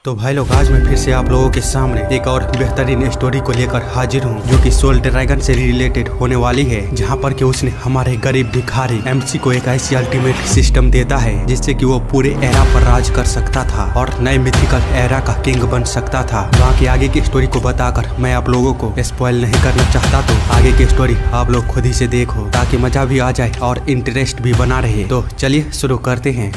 तो भाई लोग, आज मैं फिर से आप लोगों के सामने एक और बेहतरीन स्टोरी को लेकर हाजिर हूँ, जो कि सोल ड्रैगन से रिलेटेड होने वाली है, जहाँ पर कि उसने हमारे गरीब भिखारी एमसी को एक ऐसी अल्टीमेट सिस्टम देता है जिससे कि वो पूरे एरा पर राज कर सकता था और नए मिथिकल एरा का किंग बन सकता था। बाकी आगे की स्टोरी को बताकर मैं आप लोगों को स्पॉइल नहीं करना चाहता, तो आगे की स्टोरी आप लोग खुद ही से देखो ताकि मजा भी आ जाए और इंटरेस्ट भी बना रहे। तो चलिए शुरू करते हैं।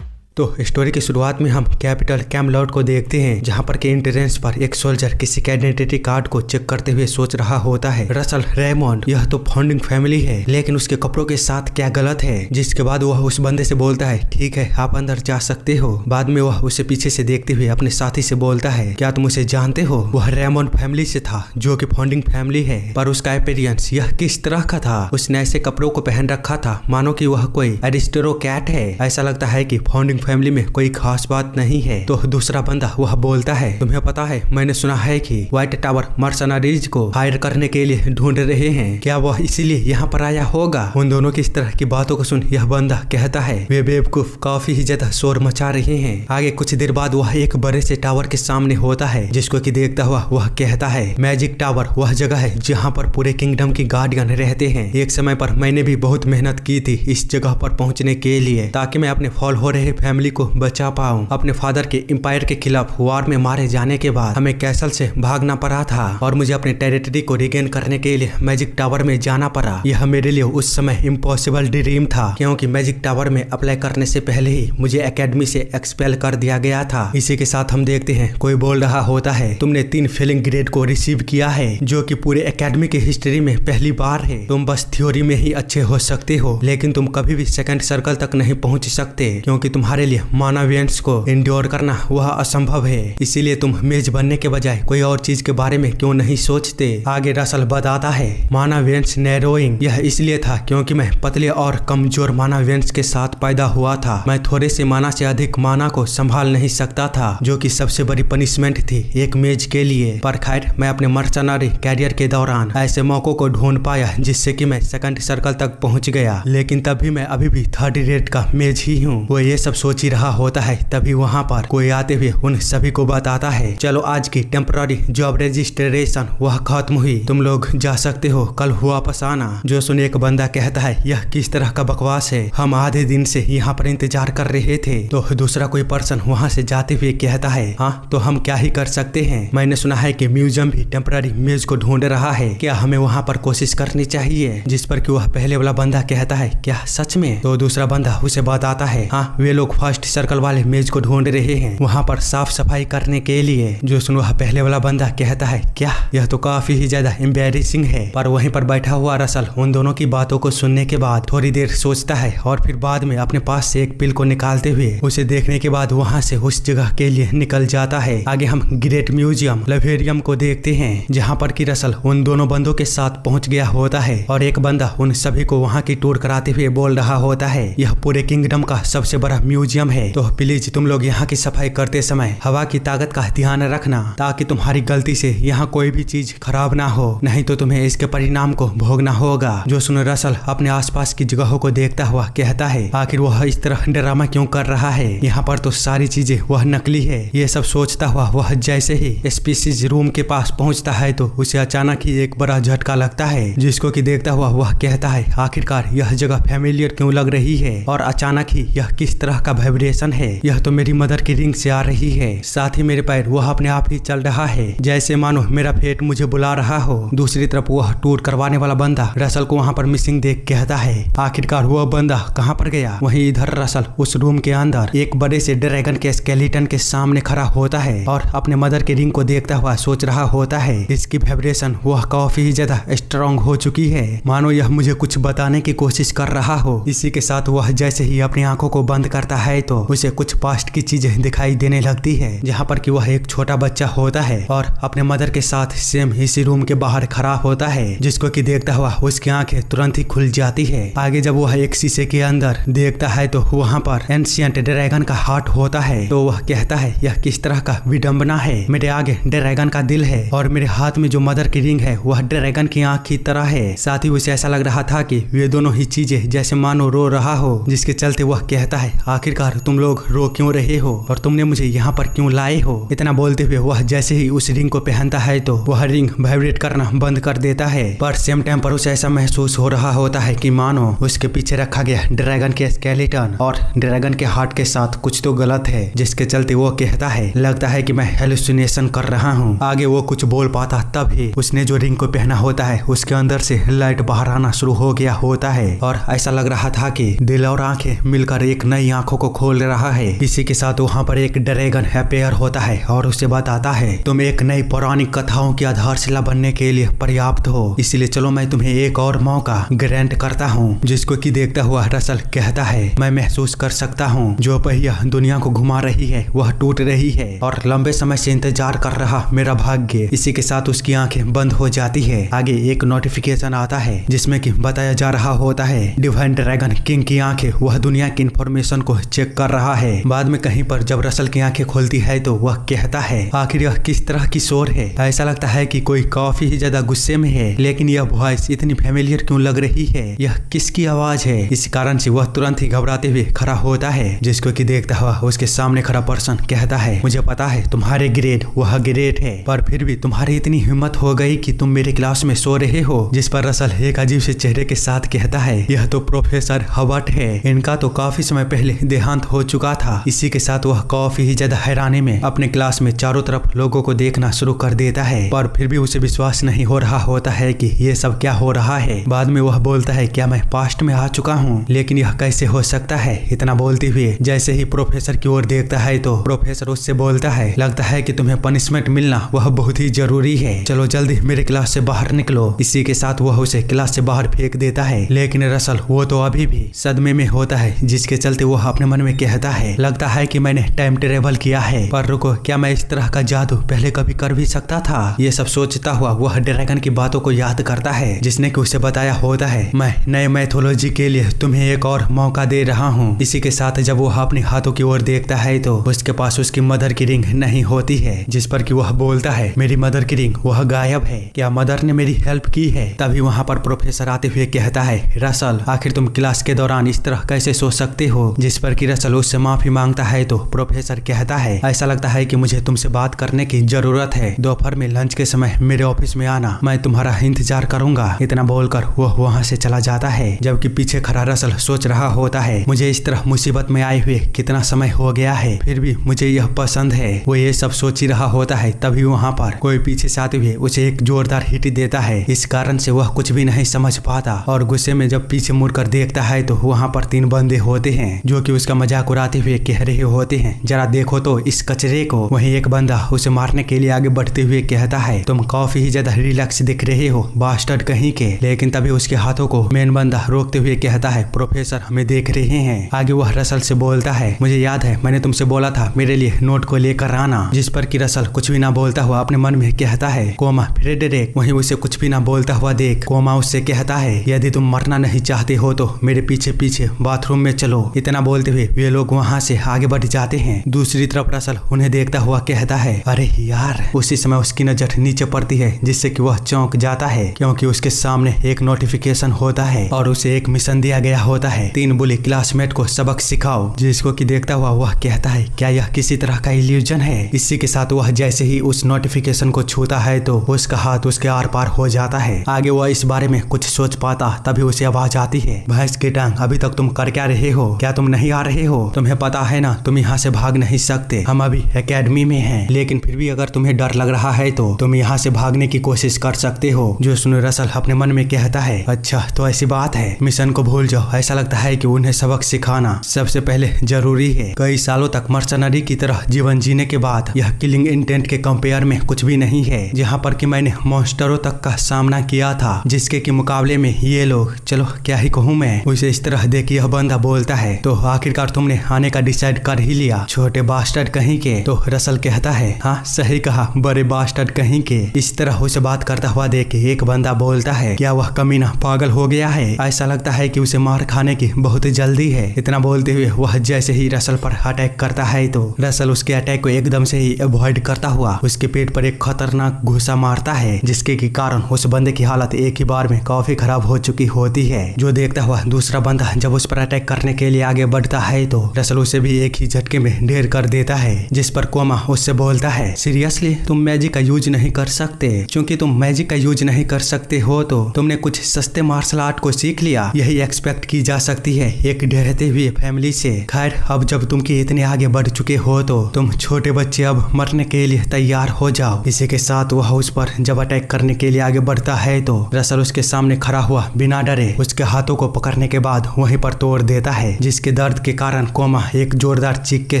तो स्टोरी की शुरुआत में हम कैपिटल कैमलॉट को देखते हैं, जहां पर के एंट्रेंस पर एक सोल्जर किसी के आइडेंटिटी कार्ड को चेक करते हुए सोच रहा होता है, रसल रेमोंड यह तो फाउंडिंग फैमिली है, लेकिन उसके कपड़ों के साथ क्या गलत है। जिसके बाद वह उस बंदे से बोलता है, ठीक है आप अंदर जा सकते हो। बाद में वह उसे पीछे से देखते हुए अपने साथी से बोलता है, क्या तुम उसे जानते हो? वह रेमोंड फैमिली से था, जो कि फाउंडिंग फैमिली है, पर उसका अपीयरेंस यह किस तरह का था? उसने ऐसे कपड़ों को पहन रखा था मानो कि वह कोई एरिस्टोक्रेट है। ऐसा लगता है कि फाउंडिंग फैमिली में कोई खास बात नहीं है। तो दूसरा बंदा वह बोलता है, तुम्हें पता है मैंने सुना है कि व्हाइट टावर मर्सनरीज को हायर करने के लिए ढूंढ रहे हैं, क्या वह इसीलिए यहाँ पर आया होगा? उन दोनों की इस तरह की बातों को सुन यह बंदा कहता है, वे बेवकूफ काफी ही ज्यादा शोर मचा रहे हैं। आगे कुछ देर बाद वह एक बड़े से टावर के सामने होता है, जिसको कि देखता हुआ वह कहता है, मैजिक टावर वह जगह है जहाँ पर पूरे किंगडम की गार्डियन रहते हैं। एक समय पर मैंने भी बहुत मेहनत की थी इस जगह पर पहुँचने के लिए, ताकि मैं अपने फॉल हो रहे फैमिली को बचा पाऊं। अपने फादर के एम्पायर के खिलाफ वार में मारे जाने के बाद हमें कैसल से भागना पड़ा था और मुझे अपने टेरिटरी को रिगेन करने के लिए मैजिक टावर में जाना पड़ा। यह मेरे लिए उस समय इम्पॉसिबल ड्रीम था, क्योंकि मैजिक टावर में अप्लाई करने से पहले ही मुझे एकेडमी से एक्सपेल कर दिया गया था। इसी के साथ हम देखते हैं कोई बोल रहा होता है, तुमने 3 फेलिंग ग्रेड को रिसीव किया है, जो कि पूरे एकेडमी की हिस्ट्री में पहली बार है। तुम बस थ्योरी में ही अच्छे हो सकते हो, लेकिन तुम कभी भी सेकंड सर्कल तक नहीं पहुंच सकते, क्योंकि तुम्हारे लिए मानवियंस को इंड्योर करना वह असंभव है। इसीलिए तुम मेज बनने के बजाय कोई और चीज के बारे में क्यों नहीं सोचते? आगे रसल बताता है, मानवियंस नैरोइंग यह इसलिए था क्योंकि मैं पतले और कमजोर मानवियंस के साथ पैदा हुआ था। मैं थोड़े से माना से अधिक माना को संभाल नहीं सकता था, जो कि सबसे बड़ी पनिशमेंट थी एक मेज के लिए। पर खैर, मैं अपने मर्सनरी कैरियर के दौरान ऐसे मौकों को ढूंढ पाया जिससे कि मैं सेकंड सर्कल तक पहुंच गया, लेकिन तभी मैं अभी भी 3rd रेट का मेज ही हूँ। वो ये सब सोच ही रहा होता है, तभी वहाँ पर कोई आते हुए उन सभी को बताता है, चलो आज की टेम्पररी जॉब रजिस्ट्रेशन वह खत्म हुई, तुम लोग जा सकते हो, कल वापस आना। जो सुन एक बंदा कहता है, यह किस तरह का बकवास है, हम आधे दिन से यहाँ पर इंतजार कर रहे थे। तो दूसरा कोई पर्सन वहाँ से जाते हुए कहता है, हाँ तो हम क्या ही कर सकते हैं, मैंने सुना है कि म्यूजियम भी टेम्पररी मेज को ढूंढ रहा है, क्या हमें वहाँ पर कोशिश करनी चाहिए? जिस पर कि वह पहले वाला बंदा कहता है, क्या सच में? तो दूसरा बंदा उसे बताता है, हाँ वे लोग फर्स्ट सर्कल वाले मेज को ढूंढ रहे हैं, वहाँ पर साफ सफाई करने के लिए। जो सुनो पहले वाला बंदा कहता है, क्या यह तो काफी ही ज्यादा एम्बैरेसिंग है। पर वहीं पर बैठा हुआ रसल उन दोनों की बातों को सुनने के बाद थोड़ी देर सोचता है और फिर बाद में अपने पास से एक पिल को निकालते हुए उसे देखने के बाद वहाँ से उस जगह के लिए निकल जाता है। आगे हम ग्रेट म्यूजियम लवेरियम को देखते हैं, जहाँ पर की रसल उन दोनों बंदों के साथ पहुँच गया होता है और एक बंदा उन सभी को वहाँ की टूर कराते हुए बोल रहा होता है, यह पूरे किंगडम का सबसे बड़ा म्यूजियम है, तो प्लीज तुम लोग यहाँ की सफाई करते समय हवा की ताकत का ध्यान रखना, ताकि तुम्हारी गलती से यहाँ कोई भी चीज खराब ना हो, नहीं तो तुम्हें इसके परिणाम को भोगना होगा। जो सुन रसल अपने आसपास की जगहों को देखता हुआ कहता है, आखिर वह इस तरह ड्रामा क्यों कर रहा है, यहाँ पर तो सारी चीजें वह नकली है। ये सब सोचता हुआ वह जैसे ही स्पीसीज रूम के पास पहुँचता है तो उसे अचानक ही एक बड़ा झटका लगता है, जिसको कि देखता हुआ वह कहता है, आखिरकार यह जगह फैमिलियर क्यों लग रही है और अचानक ही यह किस तरह का वाइब्रेशन है? यह तो मेरी मदर की रिंग से आ रही है, साथ ही मेरे पैर वह अपने आप ही चल रहा है, जैसे मानो मेरा फेट मुझे बुला रहा हो। दूसरी तरफ वह टूर करवाने वाला बंदा रसल को वहाँ पर मिसिंग देख कहता है, आखिरकार वह बंदा कहाँ पर गया? वहीं इधर रसल उस रूम के अंदर एक बड़े से ड्रैगन के स्केलेटन के सामने खड़ा होता है और अपने मदर के रिंग को देखता हुआ सोच रहा होता है, इसकी वाइब्रेशन वह काफी ज्यादा स्ट्रॉन्ग हो चुकी है, मानो यह मुझे कुछ बताने की कोशिश कर रहा हो। इसी के साथ वह जैसे ही अपनी आंखों को बंद करता है तो उसे कुछ पास्ट की चीजें दिखाई देने लगती है, जहाँ पर कि वह एक छोटा बच्चा होता है और अपने मदर के साथ सेम इसी रूम के बाहर खड़ा होता है, जिसको कि देखता हुआ उसकी आंखें तुरंत ही खुल जाती है। आगे जब वह एक शीशे के अंदर देखता है तो वहाँ पर एंशिएंट ड्रैगन का हार्ट होता है, तो वह कहता है, यह किस तरह का विडंबना है, मेरे आगे ड्रैगन का दिल है और मेरे हाथ में जो मदर की रिंग है वह ड्रैगन की आंख की तरह है। साथ ही उसे ऐसा लग रहा था कि वे दोनों ही चीजें जैसे मानो रो रहा हो, जिसके चलते वह कहता है, आखिर आखिरकार तुम लोग रो क्यों रहे हो और तुमने मुझे यहाँ पर क्यों लाए हो। इतना बोलते हुए वह जैसे ही उस रिंग को पहनता है तो वह रिंग वाइब्रेट करना बंद कर देता है, पर सेम टाइम पर उसे ऐसा महसूस हो रहा होता है कि मानो उसके पीछे रखा गया ड्रैगन के स्केलेटन और ड्रैगन के हार्ट के साथ कुछ तो गलत है, जिसके चलते वो कहता है लगता है कि मैं हेलुसिनेशन कर रहा हूँ। आगे वो कुछ बोल पाता तभी उसने जो रिंग को पहना होता है उसके अंदर से लाइट बाहर आना शुरू हो गया होता है और ऐसा लग रहा था कि दिल और आंखें मिलकर एक नई आंखों को खोल रहा है। इसी के साथ वहाँ पर एक ड्रैगन अपेयर होता है और उसे बताता है तुम एक नई पौराणिक कथाओं की आधारशिला बनने के लिए पर्याप्त हो, इसलिए चलो मैं तुम्हें एक और मौका ग्रांट करता हूँ। जिसको कि देखता हुआ रसल कहता है मैं महसूस कर सकता हूँ जो पहिया दुनिया को घुमा रही है वह टूट रही है और लंबे समय से इंतजार कर रहा मेरा भाग्य। इसी के साथ उसकी आंखें बंद हो जाती है। आगे एक नोटिफिकेशन आता है जिसमें कि बताया जा रहा होता है डिवाइन ड्रैगन किंग की आंखें वह दुनिया की इंफॉर्मेशन को चेक कर रहा है। बाद में कहीं पर जब रसल की आंखें खोलती है तो वह कहता है आखिर यह किस तरह की शोर है। ऐसा लगता है कि कोई काफी ही ज्यादा गुस्से में है, लेकिन यह वॉइस इतनी फैमिलियर क्यों लग रही है, यह किसकी आवाज है। इस कारण से वह तुरंत ही घबराते हुए खड़ा होता है। जिसको कि देखता हुआ उसके सामने खड़ा पर्सन कहता है मुझे पता है तुम्हारे ग्रेड वह ग्रेड है, पर फिर भी तुम्हारी इतनी हिम्मत हो गई कि तुम मेरे क्लास में सो रहे हो। जिस पर रसल एक अजीब से चेहरे के साथ कहता है यह तो प्रोफेसर हवर्ट है, इनका तो काफी समय पहले देहांत हो चुका था। इसी के साथ वह काफी ही ज्यादा हैरानी में अपने क्लास में चारों तरफ लोगों को देखना शुरू कर देता है, पर फिर भी उसे विश्वास नहीं हो रहा होता है कि ये सब क्या हो रहा है। बाद में वह बोलता है क्या मैं पास्ट में आ चुका हूँ, लेकिन यह कैसे हो सकता है। इतना बोलते हुए जैसे ही प्रोफेसर की ओर देखता है तो प्रोफेसर उससे बोलता है लगता है कि तुम्हें पनिशमेंट मिलना वह बहुत ही जरूरी है, चलो जल्दी मेरे क्लास से बाहर निकलो। इसी के साथ वह उसे क्लास से बाहर फेंक देता है, लेकिन रसल वो तो अभी भी सदमे में होता है, जिसके चलते वह अपने मन में कहता है लगता है कि मैंने टाइम ट्रेवल किया है, पर रुको क्या मैं इस तरह का जादू पहले कभी कर भी सकता था। ये सब सोचता हुआ वह ड्रैगन की बातों को याद करता है जिसने कि उसे बताया होता है मैं नए मैथोलॉजी के लिए तुम्हें एक और मौका दे रहा हूँ। इसी के साथ जब वह अपने हाथों की ओर देखता है तो उसके पास उसकी मदर की रिंग नहीं होती है, जिस पर कि वह बोलता है मेरी मदर की रिंग वह गायब है, क्या मदर ने मेरी हेल्प की है। तभी वहाँ पर प्रोफेसर आते हुए कहता है रसल आखिर तुम क्लास के दौरान इस तरह कैसे सोच सकते हो। जिस पर कि रसल उससे माफी मांगता है तो प्रोफेसर कहता है ऐसा लगता है कि मुझे तुमसे बात करने की जरूरत है, दोपहर में लंच के समय मेरे ऑफिस में आना, मैं तुम्हारा इंतजार करूंगा। इतना बोलकर वह वहाँ से चला जाता है, जबकि पीछे खड़ा रसल सोच रहा होता है मुझे इस तरह मुसीबत में आए हुए कितना समय हो गया है, फिर भी मुझे यह पसंद है। वो ये सब सोच ही रहा होता है तभी वहाँ पर कोई पीछे से आते हुए उसे एक जोरदार हिट देता है। इस कारण से वह कुछ भी नहीं समझ पाता और गुस्से में जब पीछे मुड़कर देखता है तो वहाँ पर 3 बंदे होते हैं जो कि उसका मजाक उड़ाते हुए कह रहे होते हैं जरा देखो तो इस कचरे को। वहीं एक बंदा उसे मारने के लिए आगे बढ़ते हुए कहता है तुम काफी ही ज्यादा रिलैक्स दिख रहे हो बास्टर्ड कहीं के। लेकिन तभी उसके हाथों को मेन बंदा रोकते हुए कहता है प्रोफेसर हमें देख रहे हैं। आगे वह रसल से बोलता है मुझे याद है मैंने तुमसे बोला था मेरे लिए नोट को लेकर आना। जिस पर कि रसल कुछ भी ना बोलता हुआ अपने मन में कहता है कोमा फ्रेडरिक। वहीं उसे कुछ भी ना बोलता हुआ देख कोमा उससे कहता है यदि तुम मरना नहीं चाहते हो तो मेरे पीछे पीछे बाथरूम में चलो। इतना बोलते हुए वे लोग वहाँ से आगे बढ़ जाते हैं। दूसरी तरफ रसल उन्हें देखता हुआ कहता है अरे यार। उसी समय उसकी नजर नीचे पड़ती है जिससे कि वह चौंक जाता है क्योंकि उसके सामने एक नोटिफिकेशन होता है और उसे एक मिशन दिया गया होता है 3 बुली क्लासमेट को सबक सिखाओ। जिसको कि देखता हुआ वह कहता है क्या यह किसी तरह का इल्यूजन है। इसी के साथ वह जैसे ही उस नोटिफिकेशन को छूता है तो उसका हाथ उसके आर पार हो जाता है। आगे वह इस बारे में कुछ सोच पाता तभी उसे आवाज आती है भैंस की टांग अभी तक तुम कर क्या रहे हो, क्या तुम नहीं आ रहे हो। तुम्हें पता है ना तुम यहाँ से भाग नहीं सकते, हम अभी एकेडमी में हैं, लेकिन फिर भी अगर तुम्हें डर लग रहा है तो तुम यहाँ से भागने की कोशिश कर सकते हो। जो सुन रसल अपने मन में कहता है अच्छा तो ऐसी बात है, मिशन को भूल जाओ। ऐसा लगता है कि उन्हें सबक सिखाना सबसे पहले जरूरी है। कई सालों तक मर्सनरी की तरह जीवन जीने के बाद यह किलिंग इंटेंट के कंपेयर में कुछ भी नहीं है, जहाँ पर कि मैंने मॉन्स्टरों तक का सामना किया था जिसके के मुकाबले में ये लोग, चलो क्या ही कहूँ मैं। उसे इस तरह देख यह बंदा बोलता है तो आखिरकार तुमने आने का डिसाइड कर ही लिया छोटे बास्टर्ड कहीं के। तो रसल कहता है हाँ सही कहा बड़े बास्टर्ड कहीं के। इस तरह उसे बात करता हुआ देख एक बंदा बोलता है क्या वह कमीना पागल हो गया है, ऐसा लगता है कि उसे मार खाने की बहुत जल्दी है। इतना बोलते हुए वह जैसे ही रसल पर अटैक करता है तो रसल उसके अटैक को एकदम से ही अवॉइड करता हुआ उसके पेट पर एक खतरनाक घुसा मारता है, जिसके के कारण उस बंदे की हालत एक ही बार में काफी खराब हो चुकी होती है। जो देखता हुआ दूसरा बंदा जब उस पर अटैक करने के लिए आगे बढ़ता है तो रसल उसे भी एक ही झटके में ढेर कर देता है, जिस पर कोमा उससे बोलता है सीरियसली तुम मैजिक का यूज नहीं कर सकते? क्योंकि तुम मैजिक का यूज नहीं कर सकते हो तो तुमने कुछ सस्ते मार्शल आर्ट को सीख लिया, यही एक्सपेक्ट की जा सकती है एक डरते हुए फैमिली से। खैर अब जब तुम के इतने आगे बढ़ चुके हो तो तुम छोटे बच्चे अब मरने के लिए तैयार हो जाओ। इसी के साथ वह उस पर जब अटैक करने के लिए आगे बढ़ता है तो रसल उसके सामने खड़ा हुआ बिना डरे उसके हाथों को पकड़ने के बाद वहीं पर तोड़ देता है, जिसके दर्द के कारण कोमा एक जोरदार चीख के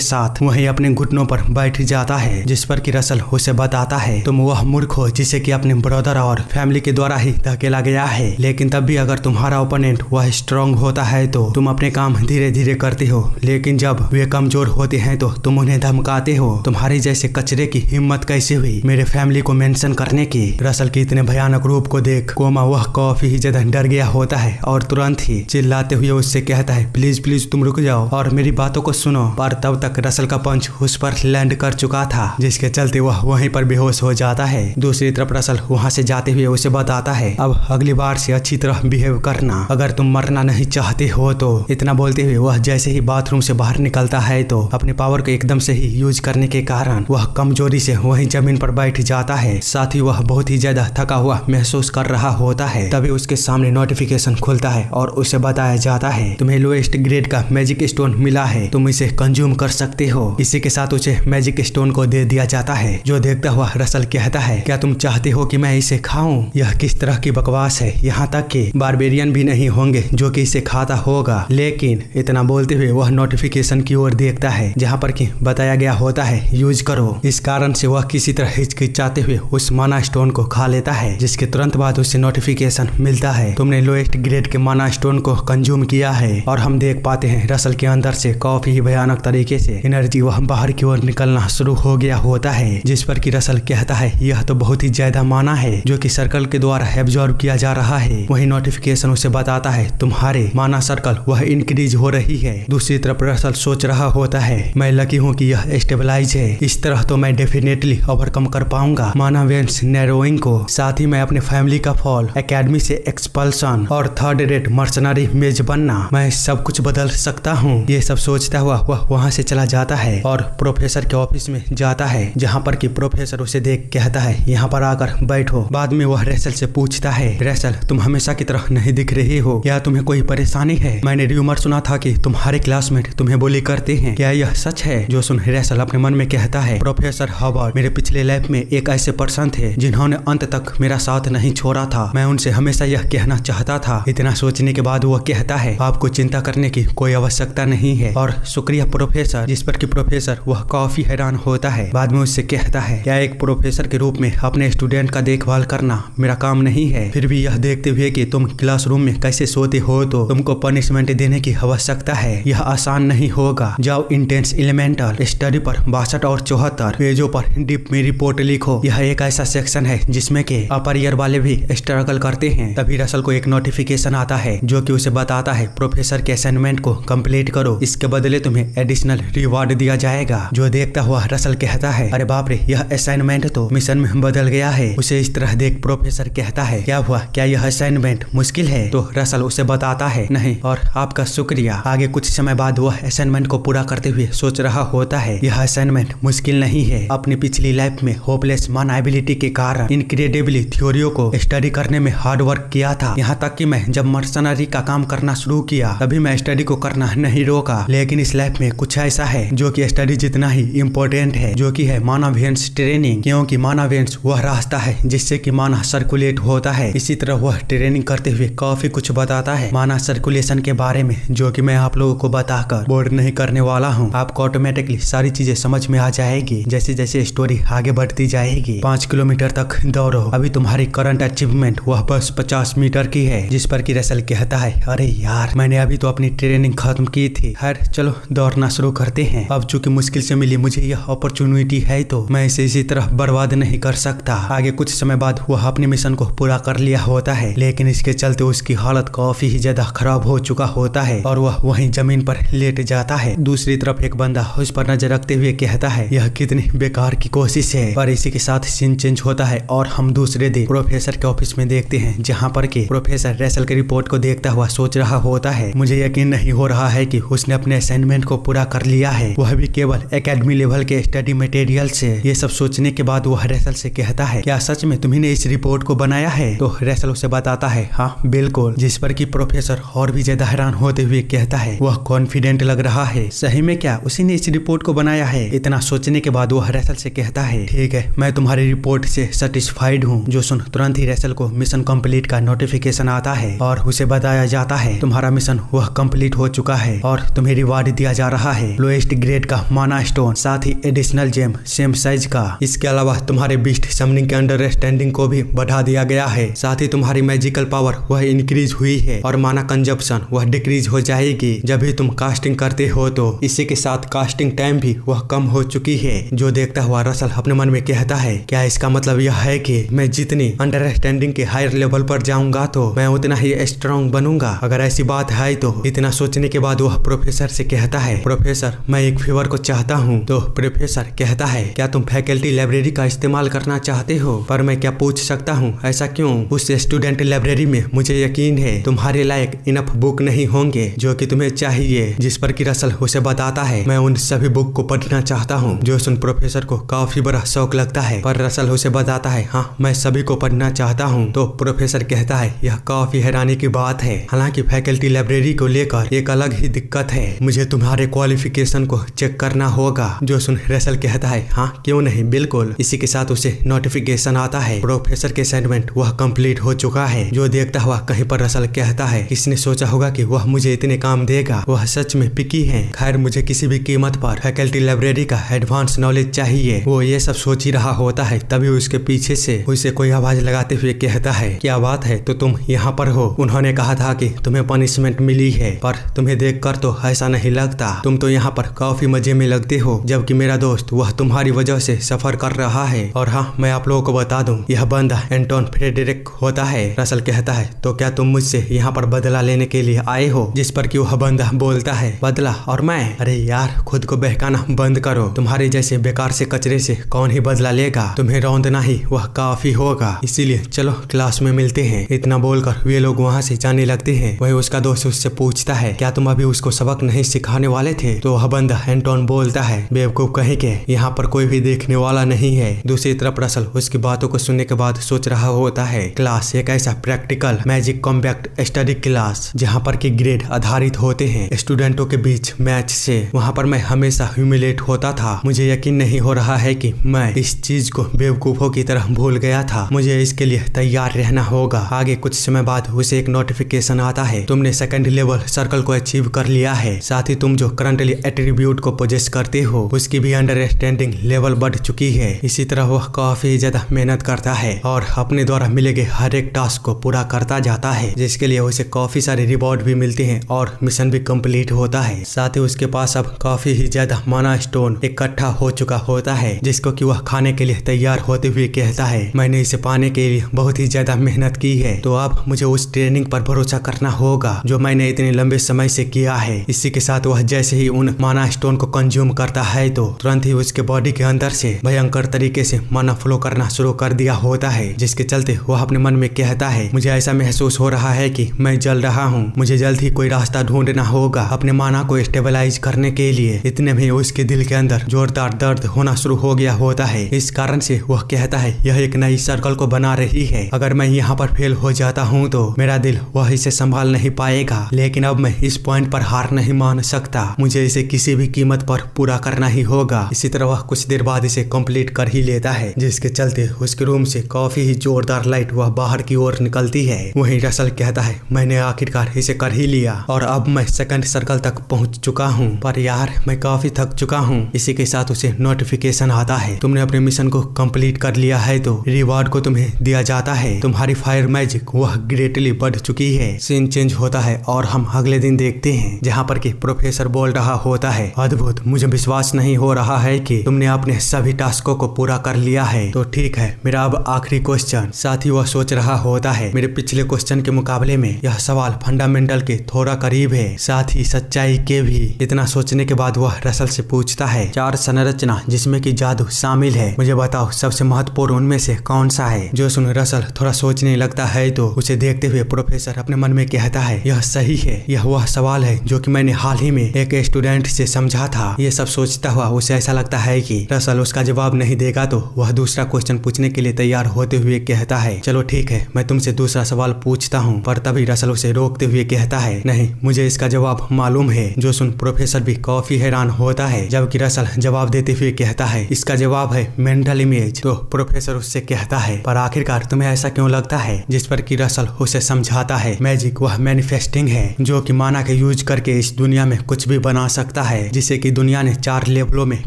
साथ वहीं अपने घुटनों पर बैठ जाता है, जिस पर कि रसल उसे बताता है तुम वह मूर्ख हो जिसे कि अपने ब्रदर और फैमिली के द्वारा ही धकेला गया है, लेकिन तब भी अगर तुम्हारा ओपोनेंट वह स्ट्रांग होता है तो तुम अपने काम धीरे धीरे करते हो, लेकिन जब वे कमजोर होते हैं तो तुम उन्हें धमकाते हो। तुम्हारे जैसे कचरे की हिम्मत कैसे हुई मेरे फैमिली को मेंशन करने की? रसल के इतने भयानक रूप को देख कोमा वह काफी ही ज्यादा डर गया होता है और तुरंत ही चिल्लाते हुए उससे कहता है प्लीज प्लीज तुम रुक जाओ और मेरी बातों को सुनो। पर तब तक रसल का पंच उस पर लैंड कर चुका था, जिसके चलते वह वहीं पर बेहोश हो जाता है। दूसरी तरफ रसल वहां से जाते हुए उसे बताता है अब अगली बार से अच्छी तरह बिहेव करना, अगर तुम मरना नहीं चाहते हो तो। इतना बोलते हुए वह जैसे ही बाथरूम से बाहर निकलता है तो अपने पावर को एकदम से ही यूज करने के कारण वह कमजोरी से वहीं जमीन पर बैठ जाता है। साथ ही वह बहुत ही ज्यादा थका हुआ महसूस कर रहा होता है। तभी उसके सामने नोटिफिकेशन खुलता है और उसे बताया जाता है तुम्हें लोएस्ट ग्रेड का मैजिक स्टोन मिला है, तुम इसे कंज्यूम कर सकते हो। इसी के साथ उसे मैजिक स्टोन को दे दिया जाता है, जो देखता हुआ रसल कहता है क्या तुम चाहते हो कि मैं इसे खाऊं? यह किस तरह की बकवास है, यहाँ तक कि बारबेरियन भी नहीं होंगे जो कि इसे खाता होगा। लेकिन इतना बोलते हुए वह नोटिफिकेशन की ओर देखता है जहाँ पर कि बताया गया होता है यूज करो। इस कारण से वह किसी तरह हिचकिचाते हुए उस माना स्टोन को खा लेता है, जिसके तुरंत बाद उसे नोटिफिकेशन मिलता है तुमने लोएस्ट ग्रेड के माना स्टोन को कंज्यूम किया है। और हम देख पाते हैं रसल के अंदर से काफी ही भयानक तरीके से एनर्जी वह बाहर की ओर निकलना शुरू हो गया होता है, जिस पर कि रसल कहता है यह तो बहुत ही ज्यादा माना है जो कि सर्कल के द्वारा एब्जॉर्ब किया जा रहा है। वही नोटिफिकेशन उसे बताता है तुम्हारे माना सर्कल वह इंक्रीज हो रही है। दूसरी तरफ रसल सोच रहा होता है मैं लकी हूँ कि यह स्टेबलाइज है, इस तरह तो मैं डेफिनेटली ओवरकम कर पाऊंगा माना वेंस नैरोइंग को। साथ ही मैं अपने फैमिली का फॉल, एकेडमी से एक्सपल्सन और थर्ड रेट मर्सनरी मेज बनना, मैं सब कुछ बदल सकता हूँ। ये सब सोचता हुआ वह वहाँ से चला जाता है और प्रोफेसर के ऑफिस में जाता है, जहाँ पर कि प्रोफेसर उसे देख कहता है यहाँ पर आकर बैठो। बाद में वह रेसल से पूछता है रेसल तुम हमेशा की तरह नहीं दिख रही हो, क्या तुम्हें कोई परेशानी है? मैंने र्यूमर सुना था कि तुम्हारे क्लासमेट तुम्हें बुली करते हैं, क्या यह सच है? जो सुन रेसल अपने मन में कहता है प्रोफेसर हॉवर्ड मेरे पिछले लाइफ में एक ऐसे पर्सन थे जिन्होंने अंत तक मेरा साथ नहीं छोड़ा था, मैं उनसे हमेशा यह कहना चाहता था। इतना सोचने के बाद वह कहता है आपको चिंता करने की कोई आवश्यकता नहीं है और शुक्रिया प्रोफेसर, जिस पर कि प्रोफेसर वह काफी हैरान होता है। बाद में उससे कहता है क्या एक प्रोफेसर के रूप में अपने स्टूडेंट का देखभाल करना मेरा काम नहीं है? फिर भी यह देखते हुए कि तुम क्लासरूम में कैसे सोते हो तो तुमको पनिशमेंट देने की आवश्यकता है, यह आसान नहीं होगा। जाओ इंटेंस एलिमेंटल स्टडी पर 62 और 74 पेजों पर डीप में रिपोर्ट लिखो। यह एक ऐसा सेक्शन है जिसमें के अपर ईयर वाले भी स्ट्रगल करते हैं। तभी रसल को एक नोटिफिकेशन आता है जो कि उसे बताता है प्रोफेसर के असाइनमेंट को कंप्लीट करो, इसके बदले तुम्हें एडिशनल रिवार्ड दिया जाएगा। जो देखता हुआ रसल कहता है अरे बाप रे यह असाइनमेंट तो मिशन में बदल गया है। उसे इस तरह देख प्रोफेसर कहता है क्या हुआ, क्या यह असाइनमेंट मुश्किल है? तो रसल उसे बताता है नहीं और आपका शुक्रिया। आगे कुछ समय बाद वह असाइनमेंट को पूरा करते हुए सोच रहा होता है यह असाइनमेंट मुश्किल नहीं है, अपनी पिछली लाइफ में होपलेस मान एबिलिटी के कारण इनक्रेडिबली थ्योरियों को स्टडी करने में हार्ड वर्क किया था, यहाँ तक कि मैं जब मर्सनरी का काम करना शुरू किया तभी मैं स्टडी को करना नहीं रोका। लेकिन इस लाइफ में कुछ ऐसा है जो कि स्टडी जितना ही इम्पोर्टेंट है, जो कि है माना वेंस ट्रेनिंग, क्योंकि माना वेंस वह रास्ता है जिससे कि माना सर्कुलेट होता है। इसी तरह वह ट्रेनिंग करते हुए काफी कुछ बताता है माना सर्कुलेशन के बारे में, जो कि मैं आप लोगों को बताकर बोर नहीं करने वाला हूँ। आपको ऑटोमेटिकली सारी चीजें समझ में आ जाएगी जैसे जैसे स्टोरी आगे बढ़ती जाएगी। 5 किलोमीटर तक दौड़ो, अभी तुम्हारी करंट अचीवमेंट वह बस 50 मीटर की है। जिस पर कि रसल कहता है अरे यार मैंने अभी तो अपनी ट्रेनिंग खत्म की थी, खैर चलो दौड़ना शुरू करते हैं। अब चूंकि मुश्किल से मिली मुझे यह अपॉर्चुनिटी है तो मैं इसे इसी तरह बर्बाद नहीं कर सकता। आगे कुछ समय बाद वह अपने मिशन को पूरा कर लिया होता है, लेकिन इसके चलते उसकी हालत काफी ही ज्यादा खराब हो चुका होता है और वह वहीं जमीन पर लेट जाता है। दूसरी तरफ एक बंदा उस पर नजर रखते हुए कहता है यह कितनी बेकार की कोशिश है। और इसी के साथ सीन चेंज होता है और हम दूसरे दिन प्रोफेसर के ऑफिस में देखते हैं, जहाँ पर के प्रोफेसर रेसल की रिपोर्ट को देखता हुआ सोच रहा होता है मुझे यकीन नहीं हो रहा है कि उसने अपने असाइनमेंट को पूरा कर लिया है, वह भी केवल एकेडमी लेवल के स्टडी मटेरियल से। ये सब सोचने के बाद वह रेसल से कहता है, क्या सच में तुम्ही ने इस रिपोर्ट को बनाया है? तो रेसल उसे बताता है, हाँ बिल्कुल। जिस पर कि प्रोफेसर और भी ज्यादा हैरान होते हुए कहता है, वह कॉन्फिडेंट लग रहा है। सही में क्या उसी ने इस रिपोर्ट को बनाया है? इतना सोचने के बाद वह रेसल से कहता है, ठीक है, मैं तुम्हारी रिपोर्ट से सेटिस्फाइड हूँ। जो सुन तुरंत ही रेसल को मिशन कंप्लीट का नोटिफिकेशन आता है और उसे बताया जाता है, तुम्हारा मिशन वह कंप्लीट हो चुका है और तुम्हें रिवार्ड दिया जा रहा है, लोएस्ट ग्रेड का माना स्टोन, साथ ही एडिशनल जेम सेम साइज का। इसके अलावा तुम्हारे बीस्ट समनिंग के अंडरस्टैंडिंग को भी बढ़ा दिया गया है। साथ ही तुम्हारी मैजिकल पावर वह इंक्रीज हुई है और माना कंजप्शन वह डिक्रीज हो जाएगी जब भी तुम कास्टिंग करते हो। तो इसी के साथ कास्टिंग टाइम भी वह कम हो चुकी है। जो देखता हुआ रसल अपने मन में कहता है, क्या इसका मतलब यह है कि मैं जितनी अंडरस्टैंडिंग के हायर लेवल पर जाऊंगा तो मैं उतना ही स्ट्रॉन्ग बनूंगा? अगर ऐसी बात है तो इतना सोचने के बाद वह प्रोफेसर से कहता है, प्रोफेसर मैं एक फेवर को चाहता हूँ। तो प्रोफेसर कहता है, क्या तुम फैकल्टी लाइब्रेरी का इस्तेमाल करना चाहते हो? पर मैं क्या पूछ सकता हूँ, ऐसा क्यों? उस स्टूडेंट लाइब्रेरी में मुझे यकीन है तुम्हारे लायक इनफ बुक नहीं होंगे जो कि तुम्हें चाहिए। जिस पर कि रसल उसे बताता है, मैं उन सभी बुक को पढ़ना चाहता हूँ। जो सुन प्रोफेसर को काफी बड़ा शौक लगता है, पर रसल उसे बताता है, हाँ मैं सभी को पढ़ना चाहता हूँ। तो प्रोफेसर कहता है, यह काफी हैरानी की बात है। हालांकि फैकल्टी लाइब्रेरी को लेकर एक अलग ही दिक्कत है, मुझे तुम्हारे क्वालिफिकेशन को चेक करना होगा। जो सुन रसल कहता है, हाँ क्यों नहीं, बिल्कुल। इसी के साथ उसे नोटिफिकेशन आता है, प्रोफेसर के असाइनमेंट वह कंप्लीट हो चुका है। जो देखता हुआ कहीं पर रसल कहता है, किसने सोचा होगा कि वह मुझे इतने काम देगा, वह सच में पिकी है। खैर मुझे किसी भी कीमत पर फैकल्टी लाइब्रेरी का एडवांस नॉलेज चाहिए। वो ये सब सोच ही रहा होता है, तभी उसके पीछे से उसे कोई आवाज लगाते हुए कहता है, क्या बात है, तो तुम यहाँ पर हो? उन्होंने कहा था कि तुम्हें पनिशमेंट मिली है, पर तुम्हें देखकर तो ऐसा नहीं लगता। तुम तो यहाँ पर काफी मजे में लगते हो, जबकि मेरा दोस्त वह तुम्हारी वजह से सफर कर रहा है। और हाँ मैं आप लोगों को बता दूं, यह बंदा एंटोन फ्रेडरिक होता है। रसल कहता है, तो क्या तुम मुझसे यहाँ पर बदला लेने के लिए आए हो? जिस पर कि वह बंदा बोलता है, बदला? और मैं? अरे यार खुद को बहकाना बंद करो, तुम्हारे जैसे बेकार से कचरे से कौन ही बदला लेगा? तुम्हें रौंदना ही वह काफी होगा, इसीलिए चलो क्लास में मिलते हैं। इतना बोलकर वे लोग वहाँ से जाने लगते हैं। वही उसका दोस्त उससे पूछता है, क्या तुम अभी उसको सबक नहीं सिखाने वाले थे? तो वह बंदा एंटोन बोलता है, बेवकूफ कहीं के, यहाँ पर कोई भी देखने वाला नहीं है। दूसरी तरफ रसल उसकी बातों को सुनने के बाद सोच रहा होता है, क्लास एक ऐसा practical magic compact study class जहाँ पर की ग्रेड आधारित होते हैं स्टूडेंटों के बीच मैच से। वहाँ पर मैं हमेशा ह्यूमिलेट होता था। मुझे यकीन नहीं हो रहा है कि मैं इस चीज को बेवकूफों की तरह भूल गया था। मुझे इसके लिए तैयार रहना होगा। आगे कुछ समय बाद उसे एक नोटिफिकेशन आता है, तुमने सेकंड लेवल सर्कल को अचीव कर लिया है। साथ ही तुम जो करंटली एट्रीब्यूट को पोजेस करते हो उसकी भी अंडरस्टैंडिंग लेवल बढ़ चुकी है। इसी तरह वह काफी ज्यादा मेहनत करता है और अपने द्वारा मिले गए हर एक टास्क को पूरा करता जाता है, जिसके लिए उसे काफी सारे रिवॉर्ड भी मिलते हैं और मिशन भी कंप्लीट होता है। साथ ही उसके पास अब काफी ही ज्यादा माना स्टोन इकट्ठा हो चुका होता है, जिसको कि वह खाने के लिए तैयार होते हुए कहता है, मैंने इसे पाने के लिए बहुत ही ज्यादा मेहनत की है, तो अब मुझे उस ट्रेनिंग पर भरोसा करना होगा जो मैंने इतने लंबे समय से किया है। इसी के साथ वह जैसे ही उन माना स्टोन को कंज्यूम करता है तो तुरंत ही उसके बॉडी के अंदर से भयंकर तरीके से माना फ्लो करना शुरू कर दिया होता है, जिसके चलते वह अपने मन में कहता है, मुझे ऐसा महसूस हो रहा है कि मैं जल रहा हूँ, मुझे जल्द ही कोई रास्ता ढूंढना होगा अपने माना को स्टेबलाइज करने के लिए। इतने में उसके दिल के अंदर जोरदार दर्द होना शुरू हो गया होता है। इस कारण से वह कहता है, यह एक नई सर्कल को बना रही है, अगर मैं यहाँ पर फेल हो जाता हूँ तो मेरा दिल वह इसे संभाल नहीं पाएगा, लेकिन अब मैं इस पॉइंट पर हार नहीं मान सकता, मुझे इसे किसी भी कीमत पर पूरा करना ही होगा। इसी तरह वह कुछ देर बाद इसे कंप्लीट कर ही लेता है, जिसके चलते उसके रूम से काफी ही जोरदार लाइट वह बाहर की ओर निकलती है। वहीं रसल कहता है, मैंने आखिरकार इसे कर ही लिया और अब मैं सेकंड सर्कल तक पहुंच चुका हूं, पर यार मैं काफी थक चुका हूं। इसी के साथ उसे नोटिफिकेशन आता है, तुमने अपने मिशन को कंप्लीट कर लिया है तो रिवार्ड को तुम्हें दिया जाता है, तुम्हारी फायर मैजिक वह ग्रेटली बढ़ चुकी है। सीन चेंज होता है और हम अगले दिन देखते हैं जहाँ पर कि प्रोफेसर बोल रहा होता है, अद्भुत, मुझे विश्वास नहीं हो रहा है कि तुमने अपने सभी टास्कों को पूरा कर लिया है। तो ठीक है, मेरा अब आखिरी क्वेश्चन। साथ ही वह सोच रहा होता है, मेरे पिछले क्वेश्चन के मुकाबले में यह सवाल फंडामेंटल के थोड़ा करीब है, साथ ही सच्चाई के भी। इतना सोचने के बाद वह रसल से पूछता है, 4 संरचना जिसमें कि जादू शामिल है, मुझे बताओ सबसे महत्वपूर्ण उनमें से कौन सा है? जो सुन रसल थोड़ा सोचने लगता है तो उसे देखते हुए प्रोफेसर अपने मन में कहता है, यह सही है, यह वह सवाल है जो कि मैंने हाल ही में एक स्टूडेंट से समझा था। ये सब सोचता हुआ उसे ऐसा लगता है कि रसल उसका जवाब नहीं देगा तो वह दूसरा क्वेश्चन पूछने के लिए तैयार होते हुए कहता है, चलो ठीक है, मैं तुमसे दूसरा सवाल पूछता हूँ। पर तभी रसल उसे रोकते हुए कहता है, नहीं, मुझे इसका जवाब मालूम है। जो सुन प्रोफेसर भी काफी हैरान होता है, जबकि रसल जवाब देते हुए कहता है, इसका जवाब है मेंटल इमेज। तो प्रोफेसर उससे कहता है, पर आखिरकार तुम्हें ऐसा क्यों लगता है? जिस पर कि रसल उसे समझाता है, मैजिक वह मैनिफेस्टिंग है जो कि माना के यूज करके इस दुनिया में कुछ भी बना सकता है, जिसे कि दुनिया ने 4 लेवलों में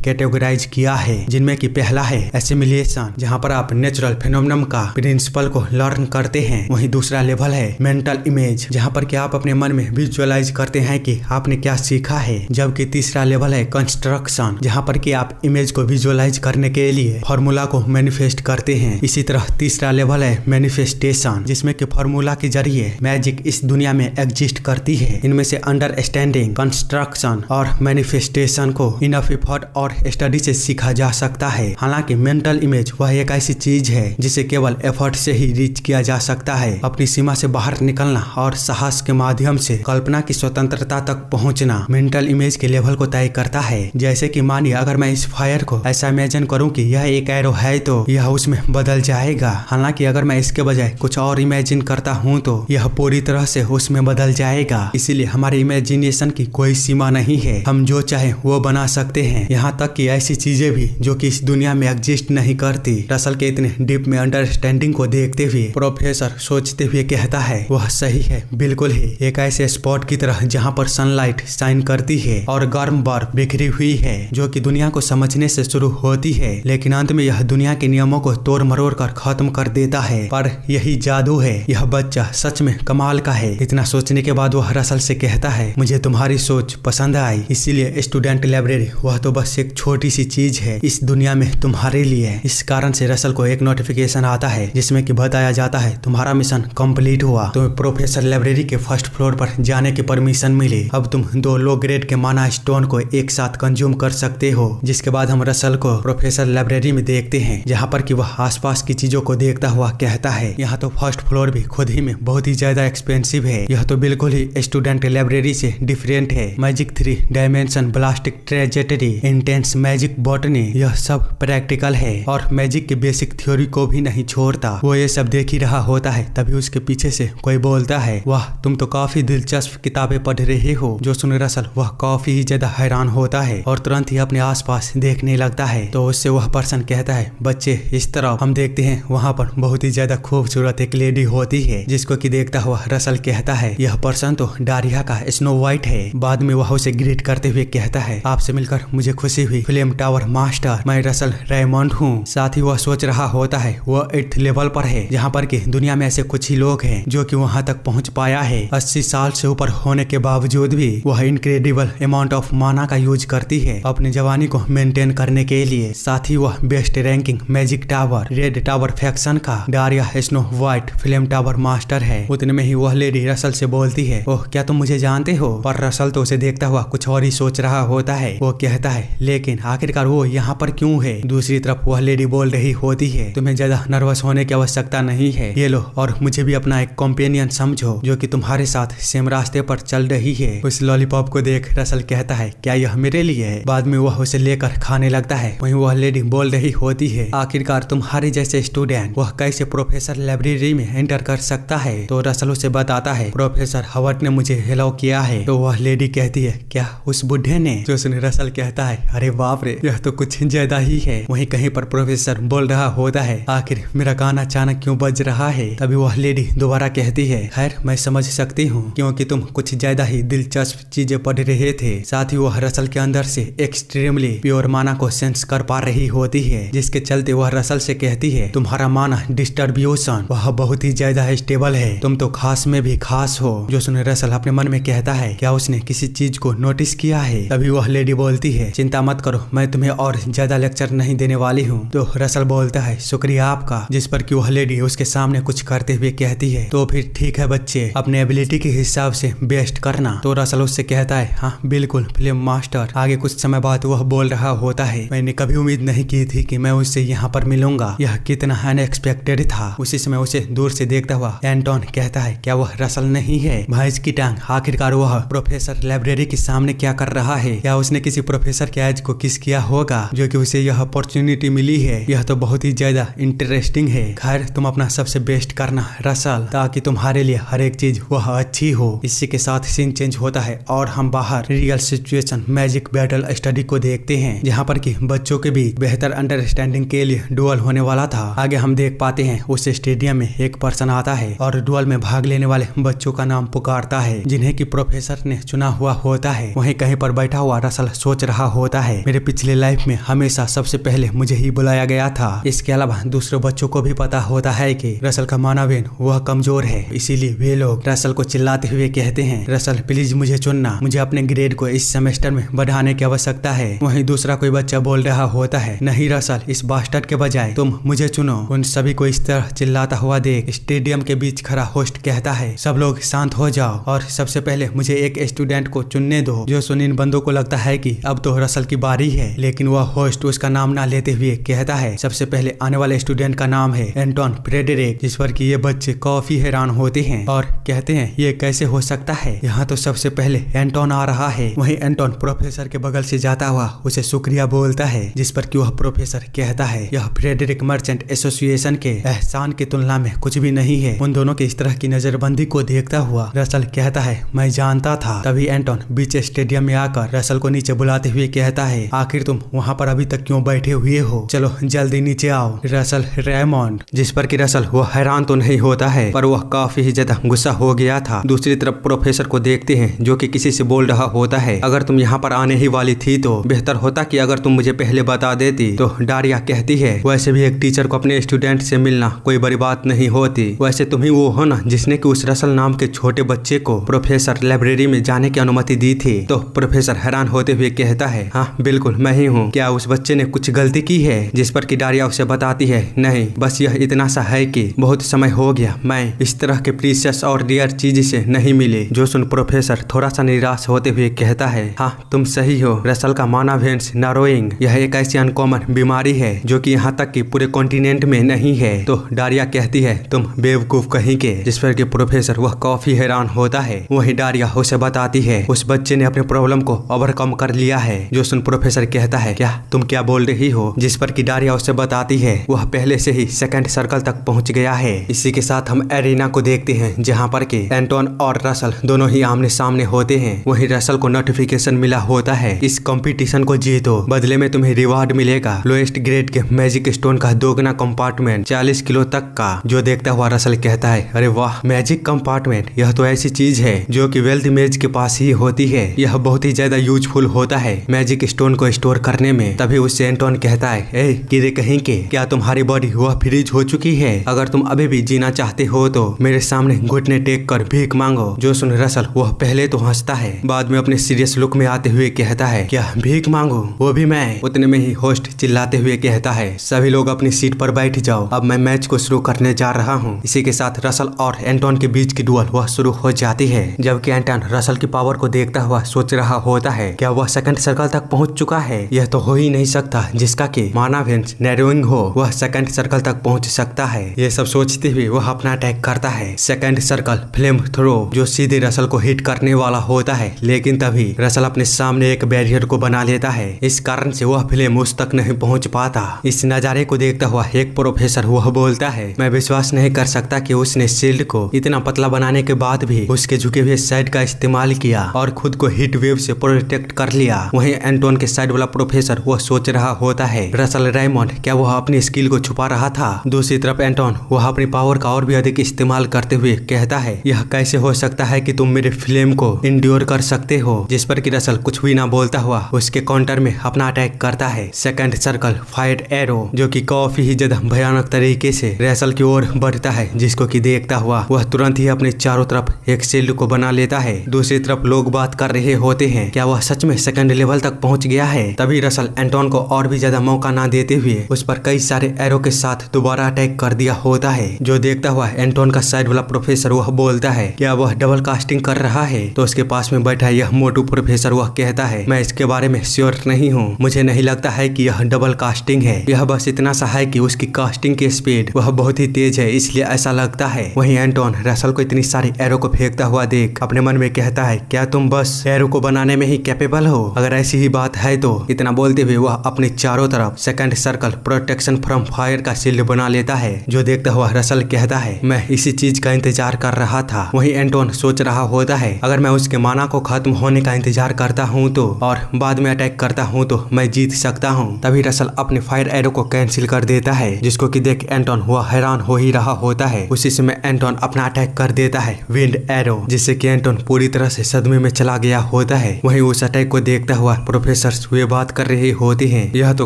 कैटेगराइज किया है, जिनमें कि पहला है एसिमिलेशन, जहाँ पर आप नेचुरल फिनोमेनन का प्रिंसिपल को लर्न करते हैं। वहीं दूसरा लेवल है मेंटल इमेज, जहाँ पर कि आप अपने मन में विजुअलाइज करते हैं कि आपने क्या सीखा है। जबकि तीसरा लेवल है कंस्ट्रक्शन, जहाँ पर कि आप इमेज को विजुअलाइज करने के लिए फॉर्मूला को मैनिफेस्ट करते हैं। इसी तरह तीसरा लेवल है मैनिफेस्टेशन, जिसमें कि फॉर्मूला के जरिए मैजिक इस दुनिया में एग्जिस्ट करती है। इनमें से अंडरस्टैंडिंग, कंस्ट्रक्शन और मैनिफेस्टेशन को इनफ एफर्ट और स्टडी से सीखा जा सकता है। हालांकि मेंटल इमेज वह एक ऐसी चीज है जिसे केवल एफर्ट से ही रीच किया जा सकता है। अपनी सीमा से बाहर निकलना और साहस के माध्यम से कल्पना की स्वतंत्रता तक पहुंचना मेंटल इमेज के लेवल को तय करता है। जैसे कि मानिए अगर मैं इस फायर को ऐसा इमेजिन करूं कि यह एक एरो है तो यह उसमें बदल जाएगा। हालांकि अगर मैं इसके बजाय कुछ और इमेजिन करता हूं तो यह पूरी तरह से उसमें बदल जाएगा। इसीलिए हमारे इमेजिनेशन की कोई सीमा नहीं है, हम जो चाहे वो बना सकते हैं। यहाँ तक कि ऐसी चीजें भी जो कि इस दुनिया में एग्जिस्ट नहीं करती। रसल के इतने डीप में अंडरस्टैंडिंग को देखते हुए प्रोफेसर सोचते हुए कहता है, वह सही है, बिल्कुल ही एक ऐसे स्पॉट की तरह जहाँ पर सनलाइट शाइन करती है और गर्म बर्फ बिखरी हुई है, जो कि दुनिया को समझने से शुरू होती है लेकिन अंत में यह दुनिया के नियमों को तोड़ मरोड़ कर खत्म कर देता है। पर यही जादू है, यह बच्चा सच में कमाल का है। इतना सोचने के बाद वह रसल से कहता है, मुझे तुम्हारी सोच पसंद आई, इसीलिए स्टूडेंट लाइब्रेरी वह तो बस एक छोटी सी चीज है इस दुनिया में तुम्हारे लिए। इस कारण से रसल को एक नोटिफिकेशन आता है जिसमें कि बताया जाता है, तुम्हारा मिशन कंप्लीट हुआ, तुम्हें प्रोफेसर लाइब्रेरी के फर्स्ट फ्लोर पर जाने की परमिशन मिली। अब तुम 2 लो ग्रेड के माना स्टोन को एक साथ कंज्यूम कर सकते हो। जिसके बाद हम रसल को प्रोफेसर लाइब्रेरी में देखते हैं, जहाँ पर कि वह आसपास की चीजों को देखता हुआ कहता है, यहाँ तो फर्स्ट फ्लोर भी खुद ही में बहुत ही ज्यादा एक्सपेंसिव है। यह तो बिल्कुल ही स्टूडेंट लाइब्रेरी से डिफरेंट है। Magic 3 dimension, ballistic trajectory, intense magic botany, यह सब प्रैक्टिकल है और मैजिक के बेसिक थ्योरी को भी नहीं छोड़ता। वो ये सब देख ही रहा होता है, तभी उसके पीछे से कोई बोलता है, वाह तुम तो काफी दिलचस्प किताबें पढ़ रहे हो। जो सुन रसल वह काफी ही ज्यादा हैरान होता है और तुरंत ही अपने आसपास देखने लगता है। तो उससे वह पर्सन कहता है, बच्चे इस तरफ हम देखते हैं, वहाँ पर बहुत ही ज्यादा खूबसूरत एक लेडी होती है। जिसको कि देखता हुआ रसल कहता है, यह पर्सन तो डारिया का स्नो व्हाइट है। बाद में वह उसे ग्रीट करते हुए कहता है, आपसे मिलकर मुझे खुशी हुई फ्लेम टावर मास्टर, मैं रसल रेमंड हूँ। साथ ही वह सोच रहा होता है वह 8th लेवल पर है, जहाँ पर कि दुनिया में ऐसे कुछ ही लोग हैं जो कि वहाँ तक पहुँच पाया है। 80 साल से ऊपर होने के बावजूद भी वह इनक्रेडिबल अमाउंट ऑफ माना का यूज करती है अपनी जवानी को मेंटेन करने के लिए। साथ ही वह best ranking magic tower red tower faction का Daria snow white flame tower master है। उतने में ही वह लेडी रसल से बोलती है, ओह क्या तुम मुझे जानते हो? पर रसल तो उसे देखता हुआ कुछ और ही सोच रहा होता है। वो कहता है, लेकिन आखिरकार वो यहाँ पर क्यों है? दूसरी तरफ वह लेडी बोल रही होती है, तुम्हें ज्यादा नर्वस होने की आवश्यकता नहीं है, ये लो और मुझे भी अपना एक कॉम्पेनियन समझो जो कि तुम्हारे साथ सेम रास्ते पर चल रही है। उस लॉलीपॉप को देख रसल कहता है, क्या यह मेरे लिए है? बाद में वह उसे लेकर खाने लगता है। वहीं वह लेडी बोल रही होती है, आखिरकार तुम्हारे जैसे स्टूडेंट वह कैसे प्रोफेसर लाइब्रेरी में एंटर कर सकता है? तो रसल उसे बताता है, प्रोफेसर हवर्ट ने मुझे हेलो किया है। तो वह लेडी कहती है, क्या उस बुढ़े ने? जो सुन रसल कहता है, अरे बाप रे, यह तो कुछ ज्यादा ही है। वहीं कहीं पर प्रोफेसर बोल रहा होता है, आखिर मेरा कान अचानक क्यों बज रहा है? तभी वह लेडी दोबारा कहती है, खैर मैं समझ सकती हूँ क्योंकि तुम कुछ ज्यादा ही दिलचस्प चीजें पढ़ रहे थे। साथ ही वह रसल के अंदर से एक्सट्रीमली प्योर माना को सेंस कर पा रही होती है, जिसके चलते वह रसल से कहती है, तुम्हारा माना डिस्ट्रीब्यूशन वह बहुत ही ज्यादा स्टेबल है, तुम तो खास में भी खास हो। जो सुन रसल अपने मन में कहता है, क्या उसने किसी चीज को नोटिस किया है? तभी वह लेडी बोलती है, चिंता मत करो, मैं तुम्हें और ज्यादा लेक्चर नहीं देने वाली हूँ। तो रसल बोलता है, शुक्रिया आपका। जिस पर कि वह लेडी उसके सामने कुछ करते हुए कहती है, तो फिर ठीक है बच्चे, अपने एबिलिटी के हिसाब से बेस्ट करना। तो रसल उससे कहता है, हाँ बिल्कुल फिल्म मास्टर। आगे कुछ समय बाद वह बोल रहा होता है, मैंने कभी उम्मीद नहीं की थी कि मैं उससे यहाँ पर मिलूंगा, यह कितना अनएक्सपेक्टेड था। उसी समय उसे दूर से देखता हुआ एंटोन कहता है, क्या वह रसल नहीं है? भैंस की टांग, आखिरकार वह प्रोफेसर लाइब्रेरी के सामने क्या कर रहा है, या उसने किसी प्रोफेसर के एज को किस किया होगा जो कि उसे यह अपॉर्चुनिटी मिली है। यह तो बहुत ही ज्यादा इंटरेस्टिंग है। खैर तुम अपना सबसे बेस्ट करना रसल, ताकि तुम्हारे लिए हर एक चीज वह अच्छी हो। इसी के साथ सीन चेंज होता है और हम बाहर real situation magic battle study को देखते हैं, जहाँ पर कि बच्चों के बीच बेहतर अंडरस्टैंडिंग के लिए डुअल होने वाला था। आगे हम देख पाते हैं उस स्टेडियम में एक पर्सन आता है और डुअल में भाग लेने वाले बच्चों का नाम पुकारता है, जिन्हें की प्रोफेसर ने चुना हुआ होता है। वहीं कहीं पर बैठा हुआ रसल सोच रहा होता है, मेरे पिछले लाइफ में हमेशा सबसे पहले मुझे ही बुलाया गया था। इसके अलावा दूसरे बच्चों को भी पता होता है कि रसल का मानवेन वह कमजोर है, इसीलिए वे लोग रसल को चिल्लाते हुए कहते हैं, रसल प्लीज मुझे चुनना, मुझे अपने ग्रेड को इस सेमेस्टर में बढ़ाने की आवश्यकता है। वहीं दूसरा कोई बच्चा बोल रहा होता है, नहीं रसल, इस बास्टर्ड के बजाय तुम मुझे चुनो। उन सभी को इस तरह चिल्लाता हुआ देख स्टेडियम के बीच खड़ा होस्ट कहता है, सब लोग शांत हो जाओ और सबसे पहले मुझे एक स्टूडेंट को चुनने दो। जो सुन इन बंदों को लगता है कि अब तो रसल की बारी है, लेकिन वह होस्ट उसका नाम ना लेते हुए कहता है, सबसे पहले आने वाले स्टूडेंट का नाम है एंटोन फ्रेडरिक। जिस पर कि ये बच्चे काफी हैरान होते हैं और कहते हैं ये कैसे हो सकता है, यहाँ तो सबसे पहले एंटोन आ रहा है। वहीं एंटोन प्रोफेसर के बगल से जाता हुआ उसे शुक्रिया बोलता है, जिस पर कि वह प्रोफेसर कहता है, यह फ्रेडरिक मर्चेंट एसोसिएशन के एहसान की तुलना में कुछ भी नहीं है। उन दोनों की इस तरह की नजरबंदी को देखता हुआ रसल कहता है, मैं जानता था। तभी एंटोन बीच स्टेडियम में आकर रसल को नीचे बुलाते हुए कहता है, आखिर तुम वहाँ पर अभी तक क्यों बैठे हुए हो, चलो जल्दी नीचे आओ। रसल रेमंड, जिस पर कि रसल वह हैरान तो नहीं होता है, पर वह काफी ही ज्यादा गुस्सा हो गया था। दूसरी तरफ प्रोफेसर को देखते हैं जो कि किसी से बोल रहा होता है, अगर तुम यहाँ पर आने ही वाली थी तो बेहतर होता कि अगर तुम मुझे पहले बता देती। तो डारिया कहती है, वैसे भी एक टीचर को अपने स्टूडेंट से मिलना कोई बड़ी बात नहीं होती, वैसे तुम ही वो हो ना जिसने कि उस रसल नाम के छोटे बच्चे को प्रोफेसर लाइब्रेरी में जाने की अनुमति दी थी। तो प्रोफेसर हैरान होते हुए कहता है, हाँ बिल्कुल मैं ही हूँ, क्या उस बच्चे ने कुछ गलती की है। जिस पर कि डारिया उसे बताती है, नहीं बस यह इतना सा है कि बहुत समय हो गया मैं इस तरह के प्रीशियस और रेयर चीज से नहीं मिले। जो सुन प्रोफेसर थोड़ा सा निराश होते हुए कहता है, हाँ तुम सही हो, रसल का मानावेंस नारोइंग यह एक ऐसी अनकॉमन बीमारी है जो कि यहाँ तक कि पूरे कॉन्टिनेंट में नहीं है। तो डारिया कहती है, तुम बेवकूफ कहीं के। जिस पर कि प्रोफेसर वह काफी हैरान होता है। वही डारिया उसे बताती है, उस बच्चे ने अपने प्रॉब्लम को ओवरकम कर लिया है। जो सुन प्रोफेसर कहता है, क्या तुम क्या बोल रही हो। जिस पर कि डारिया उसे बताती है, वह पहले से ही सेकंड सर्कल तक पहुंच गया है। इसी के साथ हम एरिना को देखते हैं, जहाँ पर कि एंटोन और रसल दोनों ही आमने सामने होते हैं। वही रसल को नोटिफिकेशन मिला होता है, इस कंपटीशन को जीतो, बदले में तुम्हें रिवार्ड मिलेगा लोएस्ट ग्रेड के मैजिक स्टोन का दोगुना कंपार्टमेंट 40 किलो तक का। जो देखता हुआ रसल कहता है, अरे वाह, मैजिक कंपार्टमेंट, यह तो ऐसी चीज है जो कि वेल्थ मेज के पास ही होती है। यह बहुत ही ज्यादा यूजफुल होता है मैजिक स्टोन को स्टोर करने में। तभी उससे एंटोन कहता है, ए कीड़े कहीं के, क्या तुम्हारी बॉडी वह फ्रीज हो चुकी है। अगर तुम अभी भी जीना चाहते हो तो मेरे सामने घुटने टेक कर भीख मांगो। जो सुन रसल वह पहले तो हंसता है, बाद में अपने सीरियस लुक में आते हुए कहता है, क्या भीख मांगो, वो भी मैं। उतने में ही होस्ट चिल्लाते हुए कहता है, सभी लोग अपनी सीट पर बैठ जाओ, अब मैं मैच को शुरू करने जा रहा हूँ। इसी के साथ रसल और एंटोन के बीच की डुअल वह शुरू हो जाती है। जबकि एंटोन रसल की पावर को देखता हुआ सोच रहा होता है, क्या वह सेकंड सर्कल तक पहुंच चुका है। यह तो हो ही नहीं सकता, जिसका कि मानावेंस नैरोइंग हो वह सेकंड सर्कल तक पहुंच सकता है। ये सब सोचते हुए वह अपना अटैक करता है। सेकंड सर्कल फ्लेम थ्रो, जो सीधे रसल को हिट करने वाला होता है, लेकिन तभी रसल अपने सामने एक बैरियर को बना लेता है। इस कारण से वह फ्लेम उस तक नहीं पहुंच पाता। इस नजारे को देखता हुआ एक प्रोफेसर वह बोलता है, मैं विश्वास नहीं कर सकता कि उसने शील्ड को इतना पतला बनाने के बाद भी उसके झुके हुए साइड का इस्तेमाल किया और खुद को हीट वेव से प्रोटेक्ट कर लिया। वहीं एंटोन के साइड वाला प्रोफेसर वह सोच रहा होता है, रसल रेमंड क्या वह अपनी स्किल को छुपा रहा था। दूसरी तरफ एंटोन वह अपनी पावर का और भी अधिक इस्तेमाल करते हुए कहता है, यह कैसे हो सकता है कि तुम मेरे फ्लेम को इंड्योर कर सकते हो। जिस पर कि रसल कुछ भी ना बोलता हुआ उसके काउंटर में अपना अटैक करता है। सेकंड सर्कल फायर एरो, जो कि काफी ही ज्यादा भयानक तरीके से रसल की ओर बढ़ता है, जिसको कि देखता हुआ वह तुरंत ही अपने चारों तरफ एक शील्ड को बना लेता है। दूसरी तरफ लोग बात कर रहे होते हैं, क्या वह सच में सेकंड लेवल तक पहुंच गया है। तभी रसल एंटोन को और भी ज्यादा मौका ना देते हुए उस पर कई सारे एरो के साथ दोबारा अटैक कर दिया होता है। जो देखता हुआ एंटोन का साइड वाला प्रोफेसर वह बोलता है, क्या वह डबल कास्टिंग कर रहा है। तो उसके पास में बैठा यह मोटू प्रोफेसर वह कहता है, मैं इसके बारे में श्योर नहीं हूँ, मुझे नहीं लगता है कि यह डबल कास्टिंग है, यह बस इतना सा है कि उसकी कास्टिंग की स्पीड वह बहुत ही तेज है, इसलिए ऐसा लगता है। वहीं एंटोन रसल को इतनी सारी एरो को फेंकता हुआ देख अपने अपने मन में कहता है क्या तुम बस एरो को बनाने में ही कैपेबल हो? अगर ऐसी ही बात है तो। इतना बोलते हुए वह अपने चारों तरफ second circle protection from fire का शील्ड बना लेता है, जो देखता हुआ रसल कहता है मैं इसी चीज का इंतजार कर रहा था। वहीं एंटोन सोच रहा होता है अगर मैं उसके माना को खत्म होने का इंतजार करता हूँ तो और बाद में अटैक करता हूँ तो मैं जीत सकता हूँ। तभी रसल अपने फायर एरो को कैंसिल कर देता है, जिसको कि देख एंटोन हुआ हैरान हो ही रहा होता है। उसी समय एंटोन अपना अटैक कर देता है विंड एरो, जिससे कि एंटोन पूरी तरह से सदमे में चला गया होता है। वहीं उस अटैक को देखता हुआ प्रोफेसर वे बात कर रहे होते हैं यह तो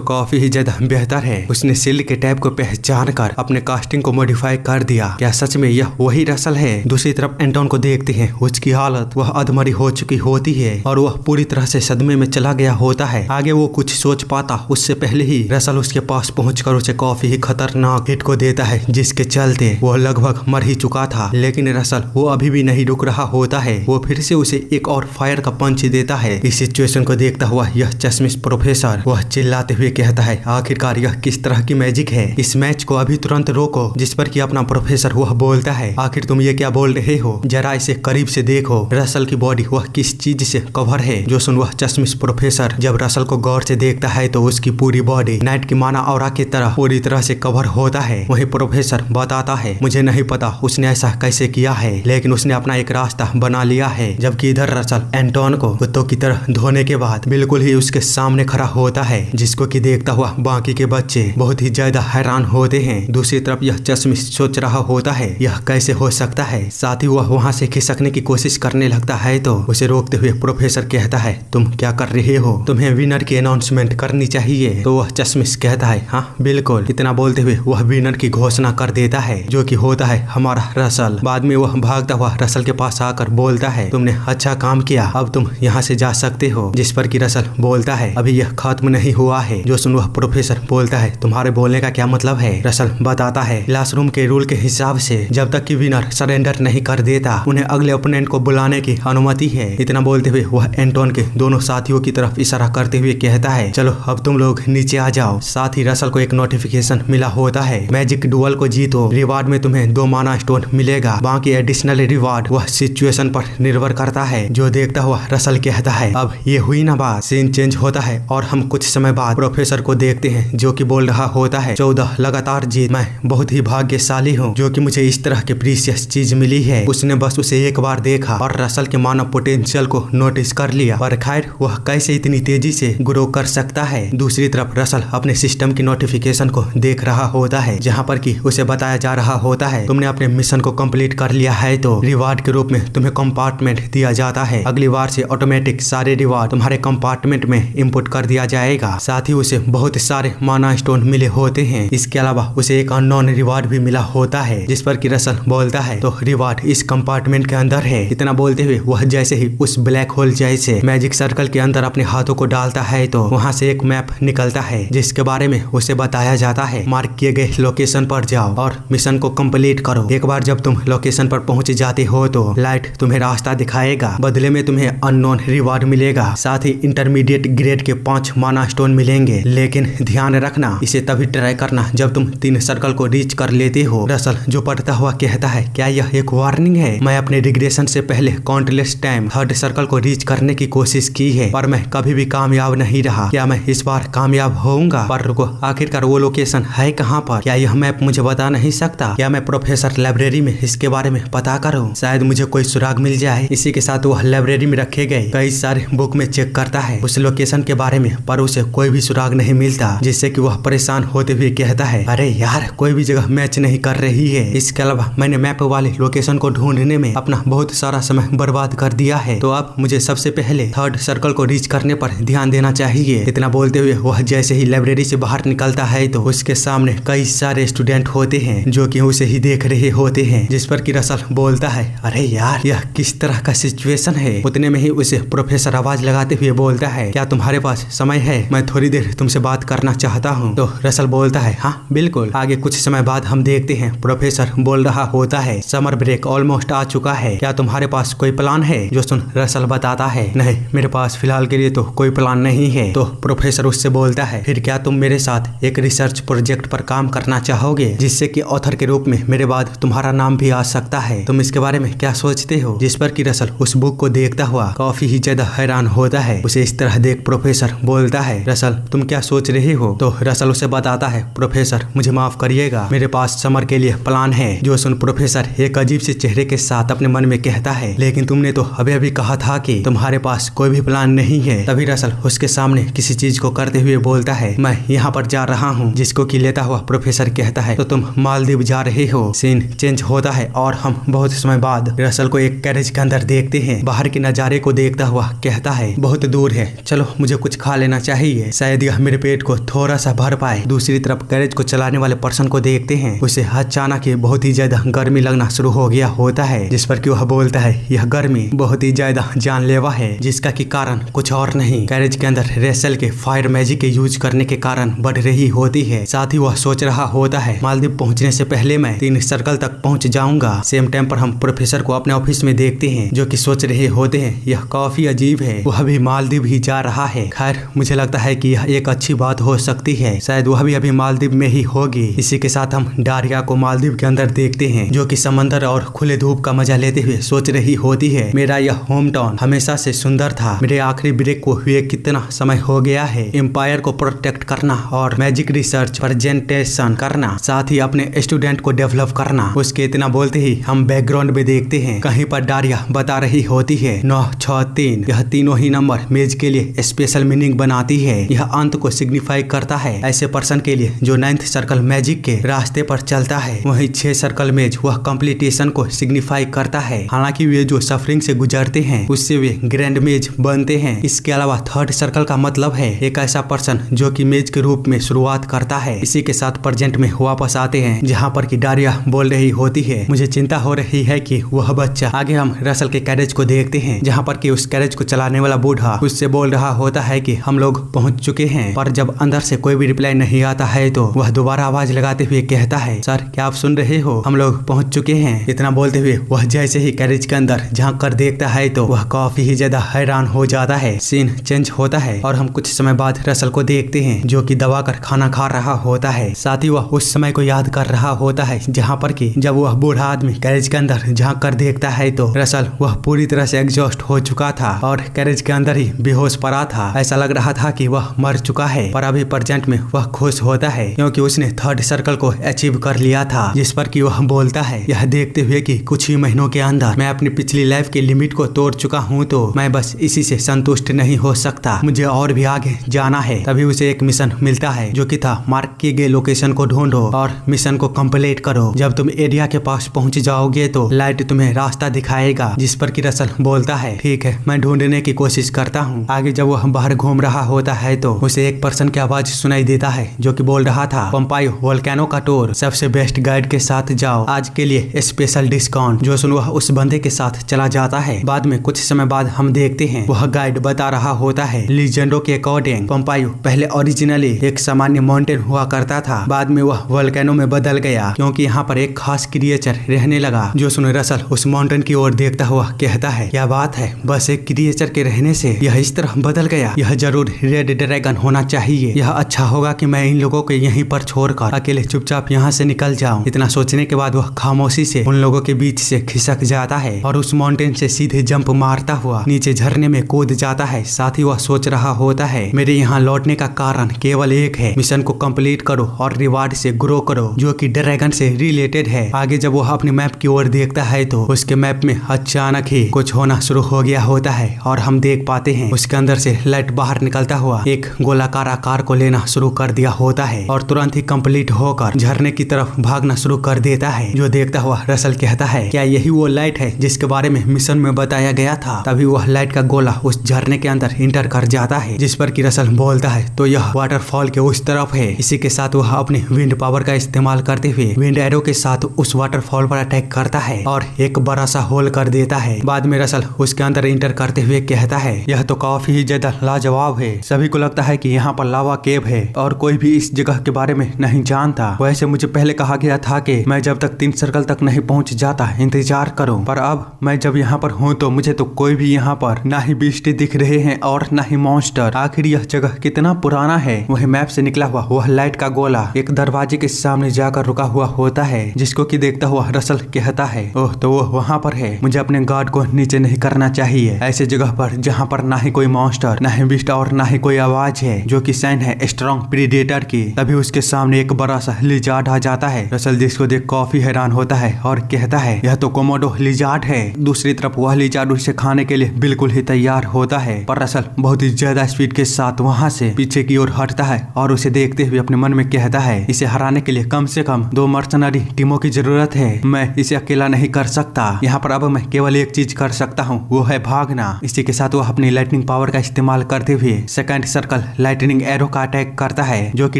काफी ही ज्यादा बेहतर है। उसने शील्ड के टैब को पहचान कर अपने कास्टिंग को मॉडिफाई कर दिया। क्या सच में यह वही रसल है? दूसरी तरफ एंटोन को देखते हैं उसकी हालत वह अधमरी हो चुकी होती है और वह पूरी तरह से सदमे में चला गया होता है। आगे वो कुछ सोच पाता उससे पहले ही रसल उसके पास पहुंचकर उसे काफी ही खतरनाक हिट को देता है, जिसके चलते वो लगभग मर ही चुका था। लेकिन रसल वो अभी भी नहीं रुक रहा होता है, वो फिर से उसे एक और फायर का पंच देता है। इस सिचुएशन को देखता हुआ यह चश्मिश प्रोफेसर वह चिल्लाते हुए कहता है आखिरकार यह किस तरह की मैजिक है? इस मैच को अभी तुरंत रोको। जिस पर कि अपना प्रोफेसर वह बोलता है आखिर तुम ये क्या बोल रहे हो? जरा इसे करीब से देखो, रसल की बॉडी वह किस चीज से कवर है? जो सुन वह चश्मिश प्रोफेसर जब रसल को गौर से देखता है तो उसकी पूरी बॉडी नाइट की माना ऑरा की तरह पूरी तरह से कवर होता है। वही प्रोफेसर बताता है मुझे नहीं पता उसने ऐसा कैसे किया है, लेकिन उसने अपना एक रास्ता बना लिया है। जबकि इधर रसल एंटोन को कुत्तों की तरह धोने के बाद बिल्कुल ही उसके सामने खड़ा होता है, जिसको कि देखता हुआ बाकी के बच्चे बहुत ही ज्यादा हैरान होते हैं। दूसरी तरफ यह चश्मिश सोच रहा होता है यह कैसे हो सकता है। साथ ही वह वहां से खिसकने की कोशिश करने लगता है तो उसे रोकते हुए प्रोफेसर कहता है तुम क्या कर रहे हो? तुम्हें विनर की अनाउंसमेंट करनी चाहिए। तो वह चश्मिश कहता है हाँ बिल्कुल। इतना बोलते हुए वह विनर की घोषणा कर देता है, जो कि होता है हमारा रसल। बाद में वह भागता हुआ रसल के पास आकर बोलता है तुमने अच्छा काम किया, अब तुम यहाँ से जा सकते हो। जिस पर कि रसल बोलता है अभी यह खत्म नहीं हुआ है। जो सुन वह प्रोफेसर बोलता है तुम्हारे बोलने का क्या मतलब है? रसल बताता है क्लासरूम के रूल के हिसाब से जब तक कि विनर सरेंडर नहीं कर देता उन्हें अगले ओपोनेंट को बुलाने की अनुमति है। इतना बोलते हुए वह एंटोन के दोनों साथियों की तरफ इशारा करते हुए कहता है चलो अब तुम लोग नीचे आ जाओ। साथ ही रसल को एक नोटिफिकेशन मिला होता है मैजिक डुअल को जीतो, रिवार्ड में तुम्हें 2 माना स्टोन मिलेगा, बाकी एडिशनल रिवार्ड वह सिचुएशन पर निर्भर करता है। जो देखता हुआ रसल कहता है अब ये हुई ना बात। सीन चेंज होता है और हम कुछ समय बाद प्रोफेसर को देखते हैं, जो कि बोल रहा होता है 14 लगातार जीत, मैं बहुत ही भाग्यशाली हूँ जो कि मुझे इस तरह की प्रीशियस चीज मिली है। उसने बस उसे एक बार देखा और रसल के मानव पोटेंशियल को नोटिस कर लिया, पर खैर वह कैसे इतनी तेजी से ग्रो कर सकता है। दूसरी तरफ रसल अपने सिस्टम की नोटिफिकेशन को देख रहा होता है, जहाँ पर कि उसे बताया जा रहा होता है तुमने अपने मिशन को कंप्लीट कर लिया है तो रिवार्ड के रूप में तुम्हें कंपार्टमेंट दिया जाता है। अगली बार से ऑटोमेटिक सारे रिवार्ड तुम्हारे कंपार्टमेंट में इनपुट कर दिया जाएगा। साथ ही उसे बहुत सारे माना स्टोन मिले होते हैं। इसके अलावा उसे एक अननोन रिवार्ड भी मिला होता है, जिस पर कि रसल बोलता है तो रिवार्ड इस कंपार्टमेंट के अंदर है। इतना बोलते हुए वह जैसे ही उस ब्लैक होल जैसे मैजिक सर्कल के अंदर अपने हाथों को डालता है तो वहां से एक मैप निकलता है, जिसके बारे में उसे बताया जाता है मार्क किए गए लोकेशन पर जाओ और मिशन को कंप्लीट करो। एक बार जब तुम लोकेशन पर पहुंच जाते हो तो लाइट तुम्हें रास्ता दिखाएगा, बदले में तुम्हें अननोन रिवार्ड मिलेगा। साथ ही इंटरमीडिएट ग्रेड के 5 माना स्टोन मिलेंगे, लेकिन ध्यान रखना इसे तभी ट्राई करना जब तुम 3 सर्कल को रीच कर लेते हो। रसल जो पढ़ता हुआ कहता है क्या यह एक वार्निंग है? मैं अपने रिग्रेशन से पहले काउंटलेस टाइम 3rd सर्कल को रीच करने की कोशिश की है, पर मैं कभी भी कामयाब नहीं रहा। क्या मैं इस बार कामयाब होऊंगा? पर रुको, आखिरकार वो लोकेशन है कहाँ पर? क्या यह मैप मुझे बता नहीं सकता? क्या मैं प्रोफेसर लाइब्रेरी में इसके बारे में पता करूं? शायद मुझे कोई सुराग मिल जाए। इसी के साथ वह लाइब्रेरी में रखे गए कई सारे बुक में चेक करता है उस लोकेशन के बारे में, पर उसे कोई भी सुराग नहीं मिलता, जिससे कि वह परेशान होते हुए कहता है अरे यार कोई भी जगह मैच नहीं कर रही है। इसके अलावा मैंने मैप वाले लोकेशन को ढूंढने में अपना बहुत सारा समय बर्बाद कर दिया है, तो अब मुझे सबसे पहले 3rd सर्कल को रीच करने पर ध्यान देना चाहिए। इतना बोलते हुए वह जैसे ही लाइब्रेरी से बाहर निकलता है तो उसके सामने कई सारे स्टूडेंट होते हैं जो कि उसे ही देख रहे होते हैं, जिस पर कि रसल बोलता है अरे यार यह किस तरह का सिचुएशन है। उतने में ही उसे प्रोफेसर आवाज लगाते हुए बोलता है क्या तुम्हारे पास समय है? मैं थोड़ी देर तुमसे बात करना चाहता हूँ। तो रसल बोलता है हाँ बिल्कुल। आगे कुछ समय बाद हम देखते हैं प्रोफेसर बोल रहा होता है समर ब्रेक ऑलमोस्ट आ चुका है, क्या तुम्हारे पास कोई प्लान है? जो सुन रसल बताता है नहीं मेरे पास फिलहाल के लिए तो कोई प्लान नहीं है। तो प्रोफेसर उससे बोलता है फिर क्या तुम मेरे साथ एक रिसर्च प्रोजेक्ट पर काम करना चाहोगे, जिससे कि ऑथर के रूप में मेरे बाद तुम्हारा नाम भी आ सकता है? तुम इसके बारे में क्या सोचते हो? जिस पर कि रसल उस बुक को देखता हुआ काफी ही ज्यादा हैरान होता है। उसे इस तरह देख प्रोफेसर बोलता है, रसल तुम क्या सोच रहे हो? तो रसल उसे बताता है, प्रोफेसर मुझे माफ करिएगा, मेरे पास समर के लिए प्लान है। जो सुन प्रोफेसर एक अजीब से चेहरे के साथ अपने मन में कहता है, लेकिन तुमने तो अभी अभी कहा था कि तुम्हारे पास कोई भी प्लान नहीं है। तभी रसल उसके सामने किसी चीज को करते हुए बोलता है, मैं यहाँ पर जा रहा हूँ। जिसको कि लेता हुआ प्रोफेसर कहता है, तो तुम मालदीव जा रहे हो। सीन चेंज होता है और हम बहुत समय बाद रसल को एक कैरेज के अंदर देखते हैं। बाहर के नजारे को देखता हुआ कहता है, बहुत दूर है, चलो मुझे कुछ खा लेना चाहिए, शायद यह मेरे पेट को थोड़ा सा भर पाए। दूसरी तरफ कैरेज को चलाने वाले पर्सन को देखते हैं। उसे अचानक बहुत ही ज्यादा गर्मी लगना शुरू हो गया होता है, जिस पर कि वह बोलता है, यह गर्मी बहुत ही ज्यादा जानलेवा है, जिसका कि कारण कुछ और नहीं, कैरेज के अंदर रेसल के फायर मैजिक के यूज करने के कारण बढ़ रही होती है। साथ ही वह सोच रहा होता है, मालदीव पहुंचने से पहले मैं 3 सर्कल तक पहुंच जाऊंगा। सेम टाइम पर हम प्रोफेसर को अपने ऑफिस में देखते हैं, जो कि सोच रहे होते हैं, यह काफी अजीब है, वह भी मालदीव ही जा रहा है। खैर मुझे लगता है कि यह एक अच्छी बात हो सकती है, शायद वह भी अभी मालदीव में ही होगी। इसी के साथ हम डारिया को मालदीव के अंदर देखते हैं, जो कि समंदर और खुले धूप का मजा लेते हुए सोच रही होती है, मेरा यह होम टाउन हमेशा से सुंदर था, मेरे आखिरी ब्रेक को हुए कितना समय हो गया है। एम्पायर को प्रोटेक्ट करना और मैजिक रिसर्च प्रेजेंटेशन करना, साथ ही अपने स्टूडेंट को डेवलप करना। उसके इतना बोलते ही हम बैकग्राउंड में देखते हैं, कहीं पर डारिया बता रही होती है 963, यह तीनों ही नंबर मेज के लिए स्पेशल मीनिंग बनाती है। यह अंत को सिग्निफाई करता है ऐसे पर्सन के लिए जो 9th सर्कल मैजिक के रास्ते पर चलता है। वहीं 6 सर्कल मेज वह कंप्लीटेशन को सिग्निफाई करता है। हालांकि वे जो सफरिंग से गुजरते हैं उससे वे ग्रैंड मेज बनते हैं। इसके अलावा 3rd सर्कल का मतलब है एक ऐसा पर्सन जो कि मेज के रूप में शुरुआत करता है। इसी के साथ प्रेजेंट में वापस आते हैं, जहाँ पर कि डारिया बोल रही होती है, मुझे चिंता हो रही है कि वह बच्चा। आगे हम रसल के कैरेज को देखते हैं, जहाँ पर कि उस कैरेज को चलाने वाला बूढ़ा उससे बोल रहा होता है कि हम लोग पहुंच चुके हैं। पर जब अंदर से कोई भी रिप्लाई नहीं आता है तो वह दोबारा आवाज लगाते हुए कहता है, सर क्या आप सुन रहे हो, हम लोग पहुंच चुके हैं। इतना बोलते हुए वह जैसे ही कैरेज के अंदर झांक कर देखता है तो वह काफी ही ज्यादा हैरान हो जाता है। सीन चेंज होता है और हम कुछ समय बाद रसल को देखते हैं, जो कि दबा कर खाना खा रहा होता है। साथ ही वह उस समय को याद कर रहा होता है जहाँ पर कि जब वह बूढ़ा आदमी कैरेज के अंदर झांक कर देखता है तो रसल वह पूरी तरह से एग्जॉस्ट हो चुका था और कैरेज के अंदर ही बेहोश पड़ा था। ऐसा लग रहा था कि वह मर चुका है, पर अभी प्रेजेंट में वह खुश होता है क्योंकि उसने 3rd सर्कल को अचीव कर लिया था। जिस पर कि वह बोलता है, यह देखते हुए कि कुछ ही महीनों के अंदर मैं अपनी पिछली लाइफ की लिमिट को तोड़ चुका हूँ, तो मैं बस इसी से संतुष्ट नहीं हो सकता, मुझे और भी आगे जाना है। तभी उसे एक मिशन मिलता है, जो कि था मार्क किए गए लोकेशन को ढूंढो और मिशन को कंप्लीट करो। जब तुम एरिया के पास पहुंच जाओगे तो लाइट तुम्हें रास्ता दिखाएगा। जिस पर कि रसल बोलता है, ठीक है मैं ढूंढने की कोशिश करता हूँ। आगे जब वह बाहर घूम रहा होता है तो उसे एक पर्सन की आवाज सुनाई देता है, जो कि बोल रहा था, पोम्पायो वोल्केनो का टूर सबसे बेस्ट गाइड के साथ जाओ, आज के लिए स्पेशल डिस्काउंट। जो सुन वह उस बंदे के साथ चला जाता है। बाद में कुछ समय बाद हम देखते हैं वह गाइड बता रहा होता है, लीजेंडो के अकॉर्डिंग पोम्पायो पहले ओरिजिनली एक सामान्य माउंटेन हुआ करता था, बाद में वह वोल्केनो में बदल गया क्योंकि यहाँ पर एक खास क्रिएचर रहने लगा। जो सुन रसल उस माउंटेन की ओर देखता हुआ कहता है, क्या बात है, बस एक क्रिएचर के रहने से यह इस तरह बदल गया, यह जरूर रेड ड्रैगन होना चाहिए, यह अच्छा होगा कि मैं इन लोगों को यहीं पर छोड़कर अकेले चुपचाप यहाँ से निकल जाऊं। इतना सोचने के बाद वह खामोशी से उन लोगों के बीच से खिसक जाता है और उस माउंटेन से सीधे जंप मारता हुआ नीचे झरने में कूद जाता है। साथ ही वह सोच रहा होता है, मेरे यहाँ लौटने का कारण केवल एक है, मिशन को कंप्लीट करो और रिवार्ड से ग्रो करो, जो कि ड्रैगन से रिलेटेड है। आगे जब वह अपने मैप की ओर देखता है तो उसके मैप में अचानक ही कुछ होना शुरू हो गया होता है और हम देख पाते हैं उसके अंदर से लाइट बाहर निकलता हुआ एक गोलाकार आकार को लेना शुरू कर दिया होता है और तुरंत ही कंप्लीट होकर झरने की तरफ भागना शुरू कर देता है। जो देखता हुआ रसल कहता है, क्या यही वो लाइट है जिसके बारे में मिशन में बताया गया था? तभी वह लाइट का गोला उस झरने के अंदर इंटर कर जाता है। जिस पर कि रसल बोलता है, तो यह वाटरफॉल के उस तरफ है। इसी के साथ वह अपने विंड पावर का इस्तेमाल करते हुए विंड एरो के साथ उस वाटरफॉल पर अटैक करता है और एक बड़ा सा होल कर देता है। बाद में रसल उसके अंदर इंटर करते हुए कहता है, यह तो काफी ही ज्यादा लाजवाब है, सभी को लगता है कि यहाँ पर लावा केव है और कोई भी इस जगह के बारे में नहीं जानता। वैसे मुझे पहले कहा गया था कि मैं जब तक 3 सर्कल तक नहीं पहुँच जाता इंतजार करूं, पर अब मैं जब यहाँ पर हूँ तो मुझे तो कोई भी यहाँ पर ना ही बीस्ट दिख रहे हैं और ना ही मॉन्स्टर। आखिर यह जगह कितना पुराना है। वही मैप से निकला हुआ वह लाइट का गोला एक दरवाजे के सामने जाकर रुका हुआ होता है, जिसको कि देखता हुआ रसल कहता है, ओह तो वो वहाँ पर है। मुझे अपने गार्ड को नीचे नहीं करना चाहिए, ऐसे जगह पर जहाँ पर ना ही कोई मॉन्स्टर, ना ही बिस्ट और ना ही कोई आवाज है, जो कि साइन है स्ट्रॉन्ग प्रीडेटर की। तभी उसके सामने एक बड़ा सा लिजार्ड आ जाता है। रसल जिसको देख काफी हैरान होता है और कहता है यह तो कोमोडो लिजार्ड है। दूसरी तरफ वह लिजार्ड उसे खाने के लिए बिल्कुल ही तैयार होता है, पर रसल बहुत ही ज्यादा स्पीड के साथ वहाँ से पीछे की ओर हटता है और उसे देखते हुए अपने मन में कहता है इसे हराने के लिए कम से कम 2 मर्सनरी टीमों की जरूरत है। मैं इसे अकेला नहीं कर सकता। यहाँ पर अब मैं केवल एक चीज कर सकता हूँ, वो है भागना। इसी के साथ वह अपनी लाइटनिंग पावर का इस्तेमाल करते हुए सेकंड सर्कल लाइटनिंग एरो का अटैक करता है, जो कि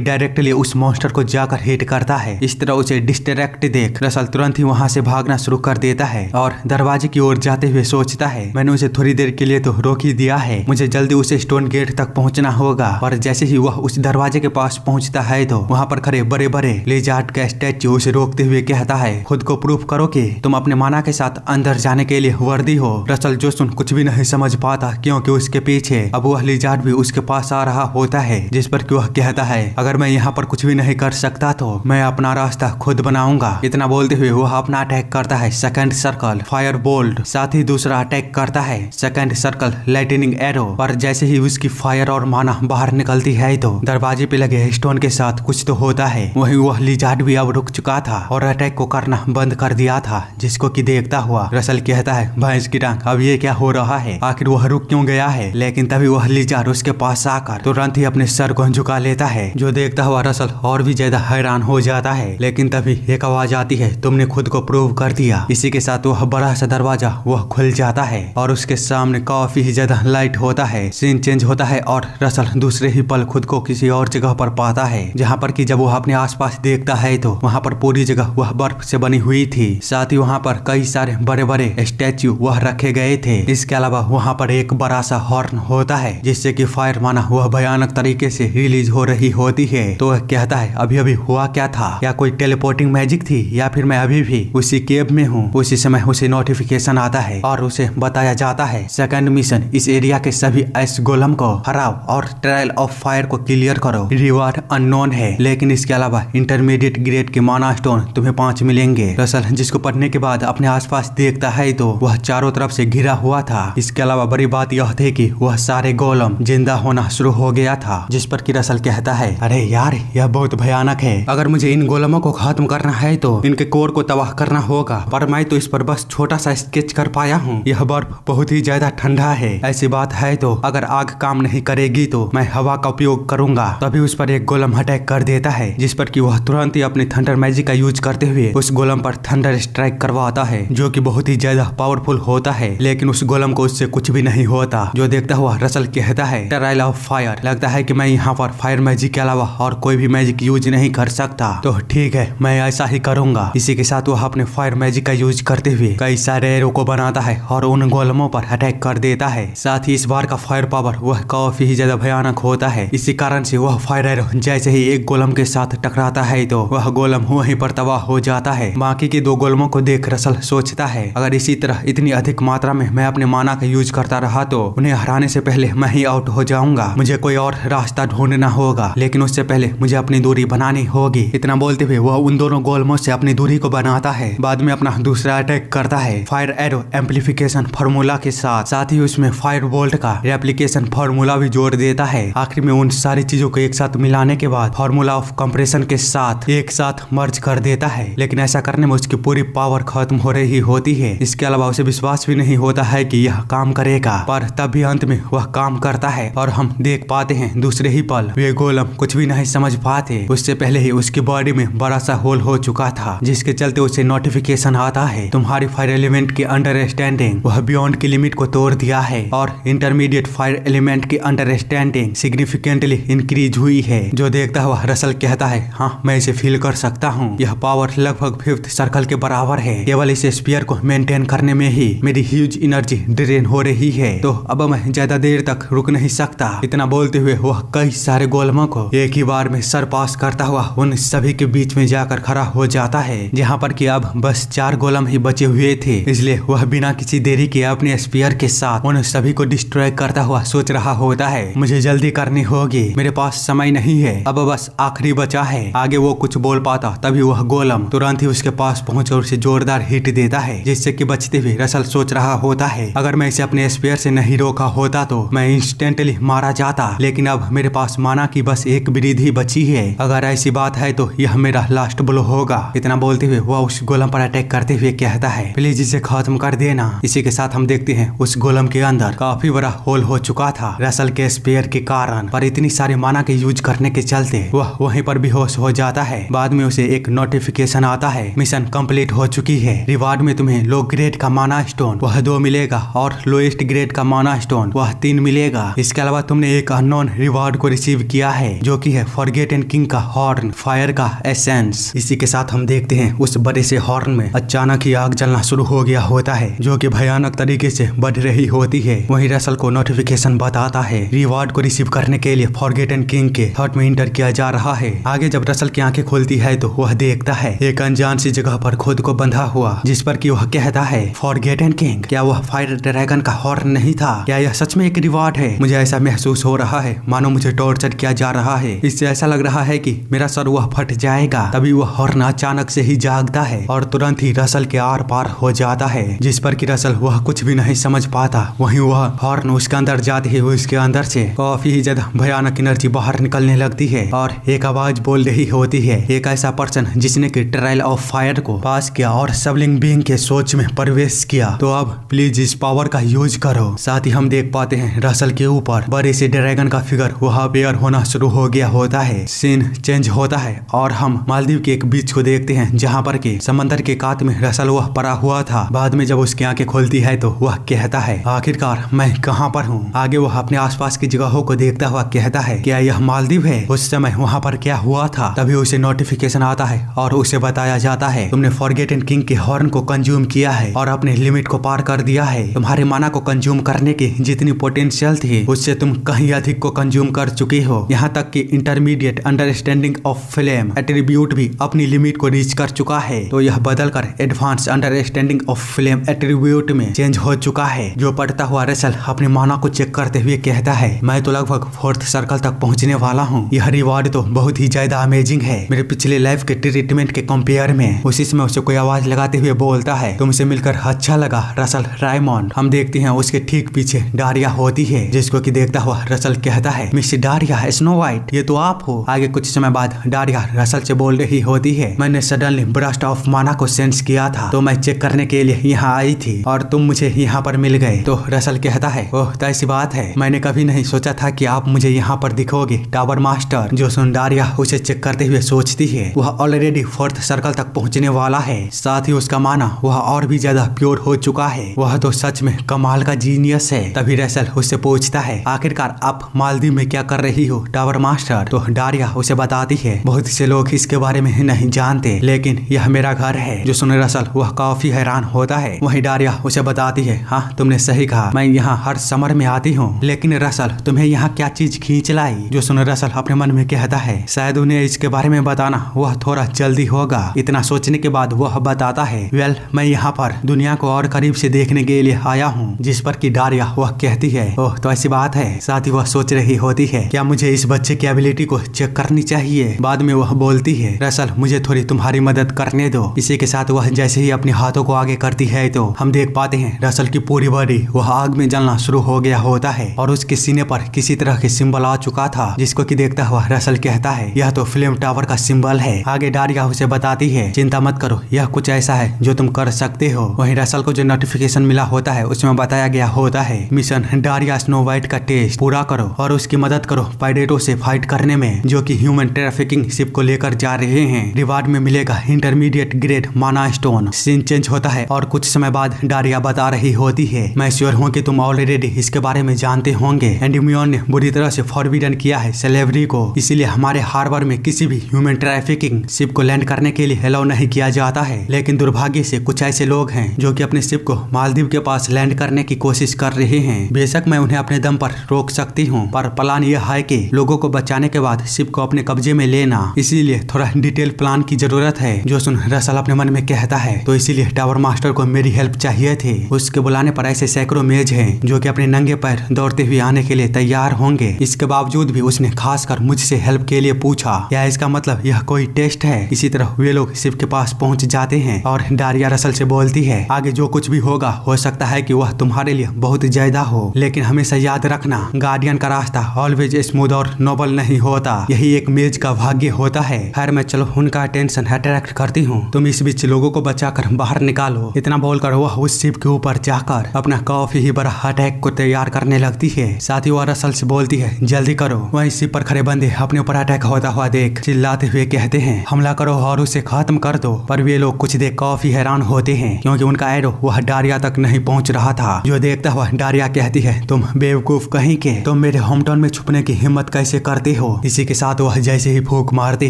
डायरेक्टली उस मॉन्स्टर को जाकर हिट करता है। इस तरह उसे डिस्ट्रैक्ट देख रसल तुरंत ही वहाँ से भागना शुरू कर देता है और दरवाजे की ओर जाते हुए सोचता है मैंने उसे थोड़ी देर के लिए तो रोक ही दिया है, मुझे जल्दी उसे स्टोन गेट तक पहुँचना होगा। और जैसे ही वह उस दरवाजे के पास पहुँचता है तो वहाँ पर खड़े बड़े बड़े लिजार्ड का स्टैच्यू उसे रोकते हुए कहता है खुद को प्रूफ करो कि तुम अपने माना के साथ अंदर जाने के लिए वर्दी हो। रसल जो सुन कुछ भी नहीं समझ पाता, क्योंकि उसके पीछे अब वह लिजार्ड भी उसके पास आ रहा होता है, जिस पर कि वह कहता है अगर मैं यहाँ पर कुछ भी नहीं कर सकता तो मैं अपना रास्ता खुद बनाऊंगा। इतना बोलते हुए वह अपना अटैक करता है सेकंड सर्कल फायर बोल्ट, साथ ही दूसरा अटैक करता है सेकंड सर्कल लाइटनिंग एरो। पर जैसे ही उसकी फायर और माना बाहर निकलती है तो दरवाजे पे लगे स्टोन के साथ कुछ तो होता है। वहीं वह लिजार्ड भी अब रुक चुका था और अटैक को करना बंद कर दिया था, जिसको कि देखता हुआ रसल कहता है भैंस की टांग, अब ये क्या हो रहा है, आखिर वह रुक क्यों गया है। लेकिन तभी वह लिजार्ड उसके पास आकर तुरंत ही अपने सर को झुका लेता है, जो देखता हुआ रसल और भी ज्यादा हैरान हो जाता है। लेकिन तभी एक आवाज आती है तुमने खुद को प्रूव कर दिया। इसी के साथ वह बड़ा सा दरवाजा वह खुल जाता है और उसके सामने काफी ज्यादा लाइट होता है। सीन चेंज होता है और रसल दूसरे ही पल खुद को किसी और जगह पर पाता है, जहाँ पर कि जब वह अपने आसपास देखता है तो वहाँ पर पूरी जगह वह बर्फ से बनी हुई थी। साथ ही वहाँ पर कई सारे बड़े बड़े स्टैच्यू वह रखे गए थे। इसके अलावा वहाँ पर एक बड़ा सा हॉर्न होता है, जिससे कि फायर माना वह भयानक तरीके से रिलीज हो रही होती है। तो वह कहता है अभी अभी हुआ क्या था, क्या कोई टेलीपोर्टिंग मैजिक थी या फिर मैं अभी भी उसी केव में हूँ। उसी समय उसे नोटिफिकेशन आता है और उसे बताया जाता है सेकंड मिशन, इस एरिया के सभी एस गोलम को हराओ और ट्रायल ऑफ फायर को क्लियर करो। रिवार्ड अननोन है, लेकिन इसके अलावा इंटरमीडिएट ग्रेड के माना स्टोन तुम्हें 5 मिलेंगे। रसल जिसको पढ़ने के बाद अपने आसपास देखता है तो वह चारों तरफ से घिरा हुआ था। इसके अलावा बड़ी बात यह थी कि वह सारे गोलम जिंदा होना शुरू हो गया था, जिस पर कि रसल कहता है अरे यार यह बहुत भयानक है, अगर मुझे इन गोलमों को खत्म करना है तो इनके कोर को तबाह करना होगा, पर मैं तो इस पर बस छोटा सा स्केच कर पाया हूँ। यह बर्फ बहुत ही ज्यादा ठंडा है, ऐसी बात है तो अगर आग काम नहीं करेगी तो मैं हवा का उपयोग करूंगा। तभी उस पर एक गोलम अटैक कर देता है, जिस पर कि वह तुरंत ही अपनी थंडर मैजिक का यूज करते हुए उस गोलम पर थंडर स्ट्राइक करवाता है, जो कि बहुत ही ज्यादा पावरफुल होता है। लेकिन उस गोलम को उससे कुछ भी नहीं होता। जो देखता हुआ रसल कहता है ट्रायल ऑफ फायर, लगता है कि मैं यहाँ पर फायर मैजिक के अलावा और कोई भी मैजिक यूज नहीं कर सकता, तो ठीक है मैं ऐसा ही करूंगा। इसी के साथ वह अपने फायर मैजिक का यूज करते हुए कई सारे एरो को बनाता है और उन गोलमों पर अटैक कर देता है। साथ ही इस बार का फायर पावर वह काफी ज्यादा भयानक होता है। इसी कारण से वह फायर एरो जैसे ही एक गोलम के साथ टकराता है तो वह गोलम वहीं पर तबाह हो जाता है। बाकी के 2 गोलमों को देख रसल सोचता है अगर इसी तरह इतनी अधिक मात्रा में मैं अपने माना का यूज करता रहा तो उन्हें हराने से पहले मैं ही आउट हो जाऊंगा। मुझे कोई और रास्ता ढूंढना होगा, लेकिन उससे पहले मुझे अपनी दूरी बनानी होगी। इतना बोलते हुए वह उन दोनों गोलमों से अपनी दूरी को बनाता है। बाद में अपना दूसरा अटैक करता है फायर एरो एम्पलीफिकेशन फार्मूला के साथ ही उसमें फायर बोल्ट का रेप्लिकेशन फार्मूला भी जोड़ देता है। आखिर में उन सारी चीजों को एक साथ मिलाने के बाद फार्मूला ऑफ कंप्रेशन के साथ एक साथ मर्ज कर देता है। लेकिन ऐसा करने में उसकी पूरी पावर खत्म हो रही होती है। इसके अलावा उसे विश्वास भी नहीं होता है कि यह काम करेगा, पर तब भी अंत में वह काम करता है और हम देख पाते हैं दूसरे ही पल वे गोलम कुछ भी नहीं समझ पाते। उससे पहले ही उसकी बॉडी में बड़ा सा होल हो चुका था, जिसके चलते उसे नोटिफिकेशन आता है तुम्हारी फायर एलिमेंट की अंडरस्टैंडिंग वह बियॉन्ड की लिमिट को तोड़ दिया है और इंटरमीडिएट फायर एलिमेंट की अंडरस्टैंडिंग सिग्निफिकेंटली इंक्रीज हुई है। जो देखता हुआ रसल कहता है हाँ मैं इसे फील कर सकता हूँ, यह पावर लगभग 5th सर्कल के बराबर है। केवल इस स्फीयर को मेंटेन करने में ही मेरी ह्यूज एनर्जी ड्रेन हो रही है, तो अब मैं ज्यादा देर तक रुक नहीं सकता। इतना बोलते हुए वह कई सारे गोलमों को एक ही बार में सर पास करता हुआ उन सभी के बीच में जाकर खड़ा हो जाता है, जहाँ पर कि अब बस 4 गोलम ही बचे हुए थे। इसलिए वह बिना किसी देरी के अपने स्फीयर के साथ उन सभी को डिस्ट्रॉय करता हुआ सोच रहा होता है मुझे जल्दी करनी होगी, मेरे पास समय नहीं है, अब बस आखिरी बचा है। आगे वो कुछ बोल पाता तभी वह गोलम तुरंत ही उसके पास पहुंचकर उसे जोरदार हिट देता है, जिससे उससे कि बचते हुए रसल सोच रहा होता है अगर मैं इसे अपने स्पेयर से नहीं रोका होता तो मैं इंस्टेंटली मारा जाता, लेकिन अब मेरे पास माना की बस एक वृद्धि बची है। अगर ऐसी बात है तो यह मेरा लास्ट ब्लो होगा। इतना बोलते हुए वह उस गोलम पर अटैक करते हुए कहता है प्लीज इसे खत्म कर देना। इसी के साथ हम देखते हैं उस गोलम के अंदर काफी बड़ा होल हो चुका था रसल के स्पेयर के कारण, पर इतनी सारी माना के यूज करने के चलते वह वहीं पर बेहोश हो जाता है। बाद में उसे एक नोटिफिकेशन आता है मिशन कंप्लीट हो चुकी है, रिवार्ड में तुम्हें लो ग्रेड का माना स्टोन वह 2 मिलेगा और लोएस्ट ग्रेड का माना स्टोन वह 3 मिलेगा। इसके अलावा तुमने एक अननोन रिवार्ड को रिसीव किया है जो कि है फॉरगेटन किंग का हॉर्न फायर का एसेंस। इसी के साथ हम देखते हैं उस बड़े से हॉर्न में अचानक ही आग जलना शुरू हो गया होता है जो कि भयानक तरीके से बढ़ रही होती है। वहीं रसल को नोटिफिकेशन बताता है रिवार्ड को रिसीव करने के लिए फॉरगेटन किंग के हट में इंटर किया जा रहा है। आगे जब रसल की आंखें खोलती है तो वह देखता है एक अनजान सी जगह पर खुद को बंधा हुआ, जिस पर कि वह कहता है फॉरगेटन किंग क्या वह फायर ड्रैगन का हॉर्न नहीं था? क्या यह सच में एक रिवार्ड है? मुझे ऐसा महसूस हो रहा है मानो मुझे टॉर्चर किया जा रहा है। इससे ऐसा लग रहा है कि मेरा सर वह फट जाएगा। तभी वह हॉर्न अचानक से ही जागता है और तुरंत ही रसल के आर पार हो जाता है, जिस पर कि रसल वह कुछ भी नहीं समझ पाता। वहीं वह हॉर्न उसके अंदर जाते ही उसके अंदर से काफी ही ज्यादा भयानक एनर्जी बाहर निकलने लगती है और एक आवाज बोल रही होती है एक ऐसा पर्सन जिसने कि ट्रायल ऑफ फायर को पास किया और सबलिंग बीइंग के सोच में प्रवेश किया, तो अब प्लीज इस पावर का यूज करो। साथ ही हम देख पाते हैं रसल के ऊपर बड़े से ड्रैगन का फिगर वह अपेयर होना शुरू हो गया होता है। सीन चेंज होता है और हम मालदीव के एक बीच को देखते हैं जहाँ पर के समंदर के कात में रसल वह पड़ा हुआ था। बाद में जब उसकी आंखें खोलती है तो वह कहता है आखिरकार मैं कहाँ पर हूँ। आगे वह अपने आसपास की जगहों को देखता हुआ कहता है क्या यह मालदीव है? उस समय वहाँ पर क्या हुआ था? तभी उसे नोटिफिकेशन आता है और उसे बताया जाता है तुमने फॉरगेटन किंग के हॉर्न को कंज्यूम किया है और अपने लिमिट को पार कर दिया है। तुम्हारे माना को कंज्यूम करने की जितनी पोटेंशियल थी उससे तुम कहीं अधिक को कंज्यूम कर चुके हो। यहाँ तक कि intermediate understanding of flame attribute भी अपनी लिमिट को रीच कर चुका है, तो यह बदलकर advance understanding of flame attribute में चेंज हो चुका है। जो पढ़ता हुआ रसल अपनी माना को चेक करते हुए कहता है मैं तो लगभग 4th सर्कल तक पहुँचने वाला हूँ। यह रिवार्ड तो बहुत ही ज्यादा अमेजिंग है मेरे पिछले लाइफ के ट्रीटमेंट के कंपेयर में। उसी समय उसे कोई आवाज लगाते हुए बोलता है तुमसे मिलकर अच्छा लगा रसल रायमंड। हम देखते हैं उसके ठीक पीछे डारिया होती है, जिसको कि देखता हुआ रसल कहता है मिस डारिया स्नो वाइट ये तो आप हो। आगे कुछ समय बाद डारिया रसल से बोल रही होती है मैंने सडनली ब्रस्ट ऑफ माना को सेंस किया था, तो मैं चेक करने के लिए यहाँ आई थी और तुम मुझे यहाँ पर मिल गए। तो रसल कहता है ओह तो ऐसी बात है, मैंने कभी नहीं सोचा था कि आप मुझे यहाँ पर दिखोगे टावर मास्टर। जो सुन डारिया उसे चेक करते हुए सोचती है वह ऑलरेडी 4th सर्कल तक पहुँचने वाला है, साथ ही उसका माना वह और भी ज्यादा प्योर हो चुका है। वह तो सच में कमाल का जीनियस है। तभी रसल उससे पूछता है आखिरकार आप मालदीव में क्या कर रही हो टावर मास्टर? तो डारिया उसे बताती है बहुत से लोग इसके बारे में नहीं जानते लेकिन यह मेरा घर है। जो सुन रसल वह काफी हैरान होता है। वही डारिया उसे बताती है हाँ तुमने सही कहा मैं यहाँ हर समर में आती हूँ, लेकिन रसल तुम्हें यहाँ क्या चीज खींच लाई? जो सुन रसल अपने मन में कहता है शायद उन्हें इसके बारे में बताना वह थोड़ा जल्दी होगा। इतना सोचने के बाद वह बताता है वेल मैं यहाँ पर दुनिया को और करीब से देखने के लिए आया हूँ। जिस पर कि डारिया वह कहती है ओह तो ऐसी बात है। साथ ही वह सोच रही होती है क्या मुझे इस बच्चे की एबिलिटी को चेक करनी चाहिए। बाद में वह बोलती है रसल मुझे थोड़ी तुम्हारी मदद करने दो। इसी के साथ वह जैसे ही अपने हाथों को आगे करती है तो हम देख पाते हैं रसल की पूरी बॉडी वह आग में जलना शुरू हो गया होता है और उसके सीने पर किसी तरह के सिंबल आ चुका था, जिसको कि देखता हुआ रसल कहता है यह तो फ्लेम टावर का सिंबल है। आगे डारिया उसे बताती है चिंता मत करो यह कुछ ऐसा है जो तुम कर सकते हो। वहीं रसल को जो नोटिफिकेशन मिला होता है उसमें बताया गया होता है मिशन डारिया स्नो वाइट का टेस्ट पूरा करो और उसकी मदद करो पायरेटो से फाइट करने में, जो कि ह्यूमन ट्रैफिकिंग शिप को लेकर जा रहे हैं। रिवार्ड में मिलेगा इंटरमीडिएट ग्रेड माना स्टोन। सीन चेंज होता है और कुछ समय बाद डारिया बता रही होती है मैं श्योर हूँ कि तुम ऑलरेडी इसके बारे में जानते होंगे। एंडीमियन ने बुरी तरह से फॉरबिडन किया है स्लेवरी को, इसीलिए हमारे हार्बर में किसी भी ह्यूमन ट्रैफिकिंग शिप को लैंड करने के लिए अलाउ नहीं किया जाता है। लेकिन दुर्भाग्य से कुछ ऐसे लोग हैं जो कि अपने शिप को मालदीव के पास लैंड करने की कोशिश कर रहे हैं। बेशक मैं उन्हें अपने दम पर रोक सकती हूँ, पर प्लान यह है कि लोगों को बचाने के बाद शिप को अपने कब्जे में लेना, इसीलिए थोड़ा डिटेल प्लान की जरूरत है। जो सुन रसल अपने मन में कहता है तो इसीलिए टावर मास्टर को मेरी हेल्प चाहिए थी। उसके बुलाने पर ऐसे सैकड़ों मेज हैं जो कि अपने नंगे पैर दौड़ते हुए आने के लिए तैयार होंगे। इसके बावजूद भी उसने खासकर मुझसे हेल्प के लिए पूछा, क्या इसका मतलब यह कोई टेस्ट है? इसी तरह वे लोग शिप के पास पहुंच जाते हैं और डारिया रसल से बोलती है, आगे जो कुछ भी होगा हो सकता है कि वह तुम्हारे लिए बहुत ज्यादा हो, लेकिन हमेशा याद रखना गार्डियन का रास्ता ऑलवेज स्मूथ और नोबल नहीं होता, यही एक मेज का भाग्य होता है। खैर मैं चलो उनका अटेंशन अट्रैक्ट करती हूँ, तुम इस बीच लोगों को बचाकर बाहर निकालो। इतना बोलकर वह उस शिप के ऊपर जाकर अपना काफी ही बड़ा अटैक को तैयार करने लगती है। साथ ही वह रसल से बोलती है जल्दी करो। वहीं शिप पर खड़े बंदे अपने ऊपर अटैक होता हुआ देख चिल्लाते हुए कहते हैं हमला करो और उसे खत्म कर दो। पर वे लोग कुछ देख काफी हैरान होते हैं क्योंकि उनका एरो वह डारिया तक नहीं पहुंच रहा था। जो देखता हुआ डारिया कहती है तुम बेवकूफ कहीं के, तुम मेरे होम टाउन में छुपने की हिम्मत कैसे करते हो। इसी के साथ वह जैसे ही फूंक मारती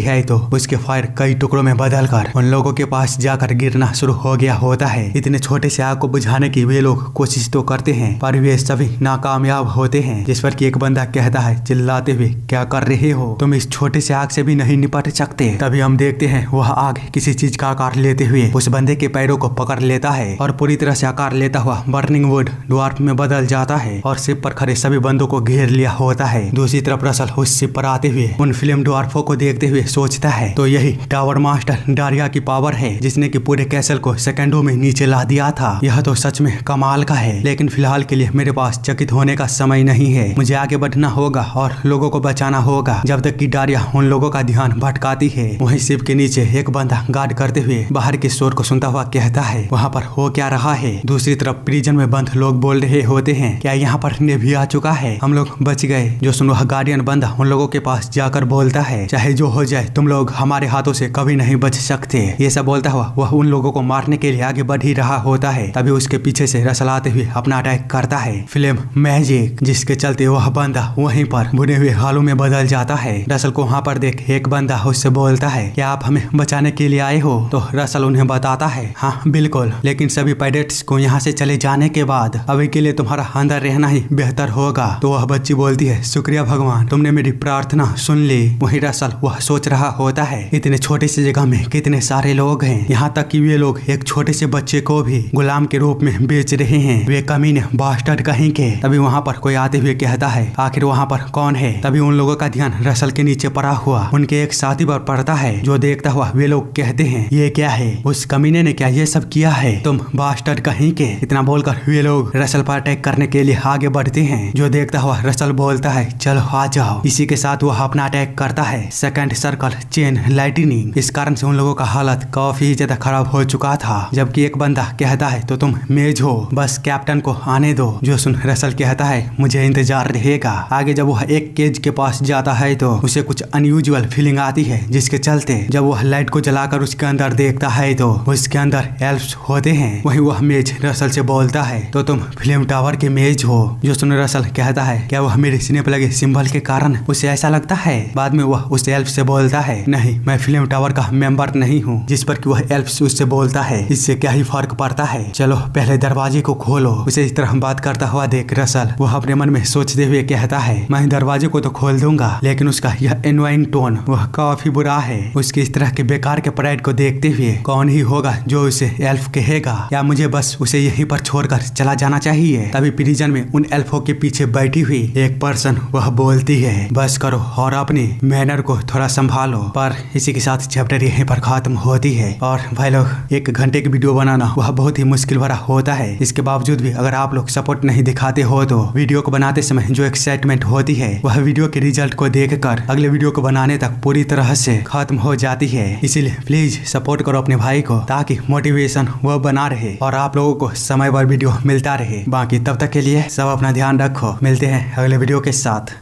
है तो उसके फायर कई टुकड़ों में बदलकर उन लोगों के पास जाकर गिरना शुरू हो गया होता है। इतने छोटे से आग को बुझाने की वे लोग कोशिश तो करते हैं पर वे सभी नाकामयाब होते हैं, जिस पर कि एक बंदा कहता है चिल्लाते हुए क्या कर रहे हो, तुम इस छोटे से आग से भी नहीं निपट सकते। तभी हम देखते हैं वह आग किसी चीज का आकार लेते हुए उस बंदे के पैरों को पकड़ लेता है और पूरी तरह से आकार लेता हुआ बर्निंग वुड ड्वार्फ में बदल जाता है और शिप पर खड़े सभी बंदों को घेर लिया होता है। दूसरी तरफ रसल उस शिप पर आते हुए उन फिल्म ड्वार्फों को देखते हुए सोचता है तो यही टावर मास्टर डारिया की पावर है जिसने कि पूरे कैसल को सेकंडों में नीचे ला दिया था। यह तो सच में कमाल का है, लेकिन फिलहाल के लिए मेरे पास चकित होने का समय नहीं है। मुझे आगे बढ़ना होगा और लोगों को बचाना होगा जब तक कि डारिया उन लोगों का ध्यान भटकाती है। वहीं शिप के नीचे एक बंदा गार्ड करते हुए बाहर के शोर को सुनता हुआ कहता है वहाँ पर हो क्या रहा है। दूसरी तरफ प्रिजन में बंद लोग बोल रहे होते हैं क्या यहाँ पर नेवी आ चुका है, हम लोग बच गए। जो सुन वह गार्डियन बंदा उन लोगों के पास जाकर बोलता है चाहे जो हो जाए तुम लोग हमारे हाथों से कभी नहीं बच सकते। ये सब बोलता हुआ वह उन लोगों को मारने के लिए आगे बढ़ ही रहा होता है। तभी उसके पीछे से रसल आते हुए अपना अटैक करता है फिल्म मैजिक, जिसके चलते वह बंदा वहीं पर बुने हुए हालों में बदल जाता है। रसल को वहाँ पर देख एक बंदा उससे बोलता है क्या आप हमें बचाने के लिए आए हो। तो रसल उन्हें बताता है हाँ बिल्कुल, लेकिन सभी पायरेट्स को यहाँ से चले जाने के बाद अभी के लिए तुम्हारा अंदर रहना ही बेहतर होगा। तो वह बच्ची बोलती है शुक्रिया भगवान, तुमने मेरी प्रार्थना सुन ली। वही रसल वह सोच रहा होता है इतने छोटे से जगह में कितने सारे लोग हैं, यहाँ तक कि वे लोग एक छोटे से बच्चे को भी गुलाम के रूप में बेच रहे हैं, वे कमीने बास्टर्ड कहीं के। तभी वहाँ पर कोई आते हुए कहता है आखिर वहाँ पर कौन है। तभी उन लोगों का ध्यान रसल के नीचे पड़ा हुआ उनके एक साथी पर पड़ता है। जो देखता हुआ वे लोग कहते हैं ये क्या है, उस कमीने ने क्या ये सब किया है, तुम बास्टर्ड कहीं के। इतना बोलकर वे लोग रसल पर अटैक करने के लिए आगे बढ़ते हैं। जो देखता हुआ रसल बोलता है चलो आ जाओ। इसी के साथ वह अपना अटैक करता है सेकंड सर्कल चेन लाइटनिंग। इस कारण से उन लोगों का हालत काफी ज्यादा खराब हो चुका था। जबकि एक बंदा कहता है तो तुम मेज हो, बस कैप्टन को आने दो। जो सुन रसल कहता है मुझे इंतजार रहेगा। आगे जब वह एक केज के पास जाता है तो उसे कुछ अनयूजुअल फीलिंग आती है, जिसके चलते जब वह लाइट को जलाकर उसके अंदर देखता है तो उसके अंदर एल्फ्स होते हैं। वहीं वह मेज रसल से बोलता है तो तुम फिल्म टावर के मेज हो। जो सुन रसल कहता है क्या वह मेरे सीने पर लगे सिंबल के कारण उसे ऐसा लगता है। बाद में वह उस एल्फ से बोलता है नहीं, मैं फिल्म टावर का मेंबर नहीं हूँ। जिस पर कि वह एल्फ उससे बोलता है इससे क्या ही फर्क पड़ता है, चलो पहले दरवाजे को खोलो। उसे इस तरह बात करता हुआ देख रसल वह अपने मन में सोचते हुए कहता है मैं दरवाजे को तो खोल दूंगा, लेकिन उसका यह एनवाइंग टोन वह काफी बुरा है। उसके इस तरह के बेकार के परेड को देखते हुए कौन ही होगा जो उसे एल्फ कहेगा, या मुझे बस उसे यहीं पर छोड़कर चला जाना चाहिए। तभी प्रिजन में उन एल्फों के पीछे बैठी हुई एक पर्सन वह बोलती है बस करो और अपनी मैनर को थोड़ा संभालो। पर इसी के साथ चैप्टर यहीं पर खत्म होती है। और भाई लोग 1 घंटे की वीडियो बनाना वह बहुत ही मुश्किल भरा होता है। इसके बावजूद भी अगर आप लोग सपोर्ट नहीं दिखाते हो तो वीडियो को बनाते समय जो एक्साइटमेंट होती है वह वीडियो के रिजल्ट को देखकर अगले वीडियो को बनाने तक पूरी तरह से खत्म हो जाती है। इसीलिए प्लीज सपोर्ट करो अपने भाई को ताकि मोटिवेशन वह बना रहे और आप लोगों को समय पर वीडियो मिलता रहे। बाकी तब तक के लिए सब अपना ध्यान रखो, मिलते हैं अगले वीडियो के साथ।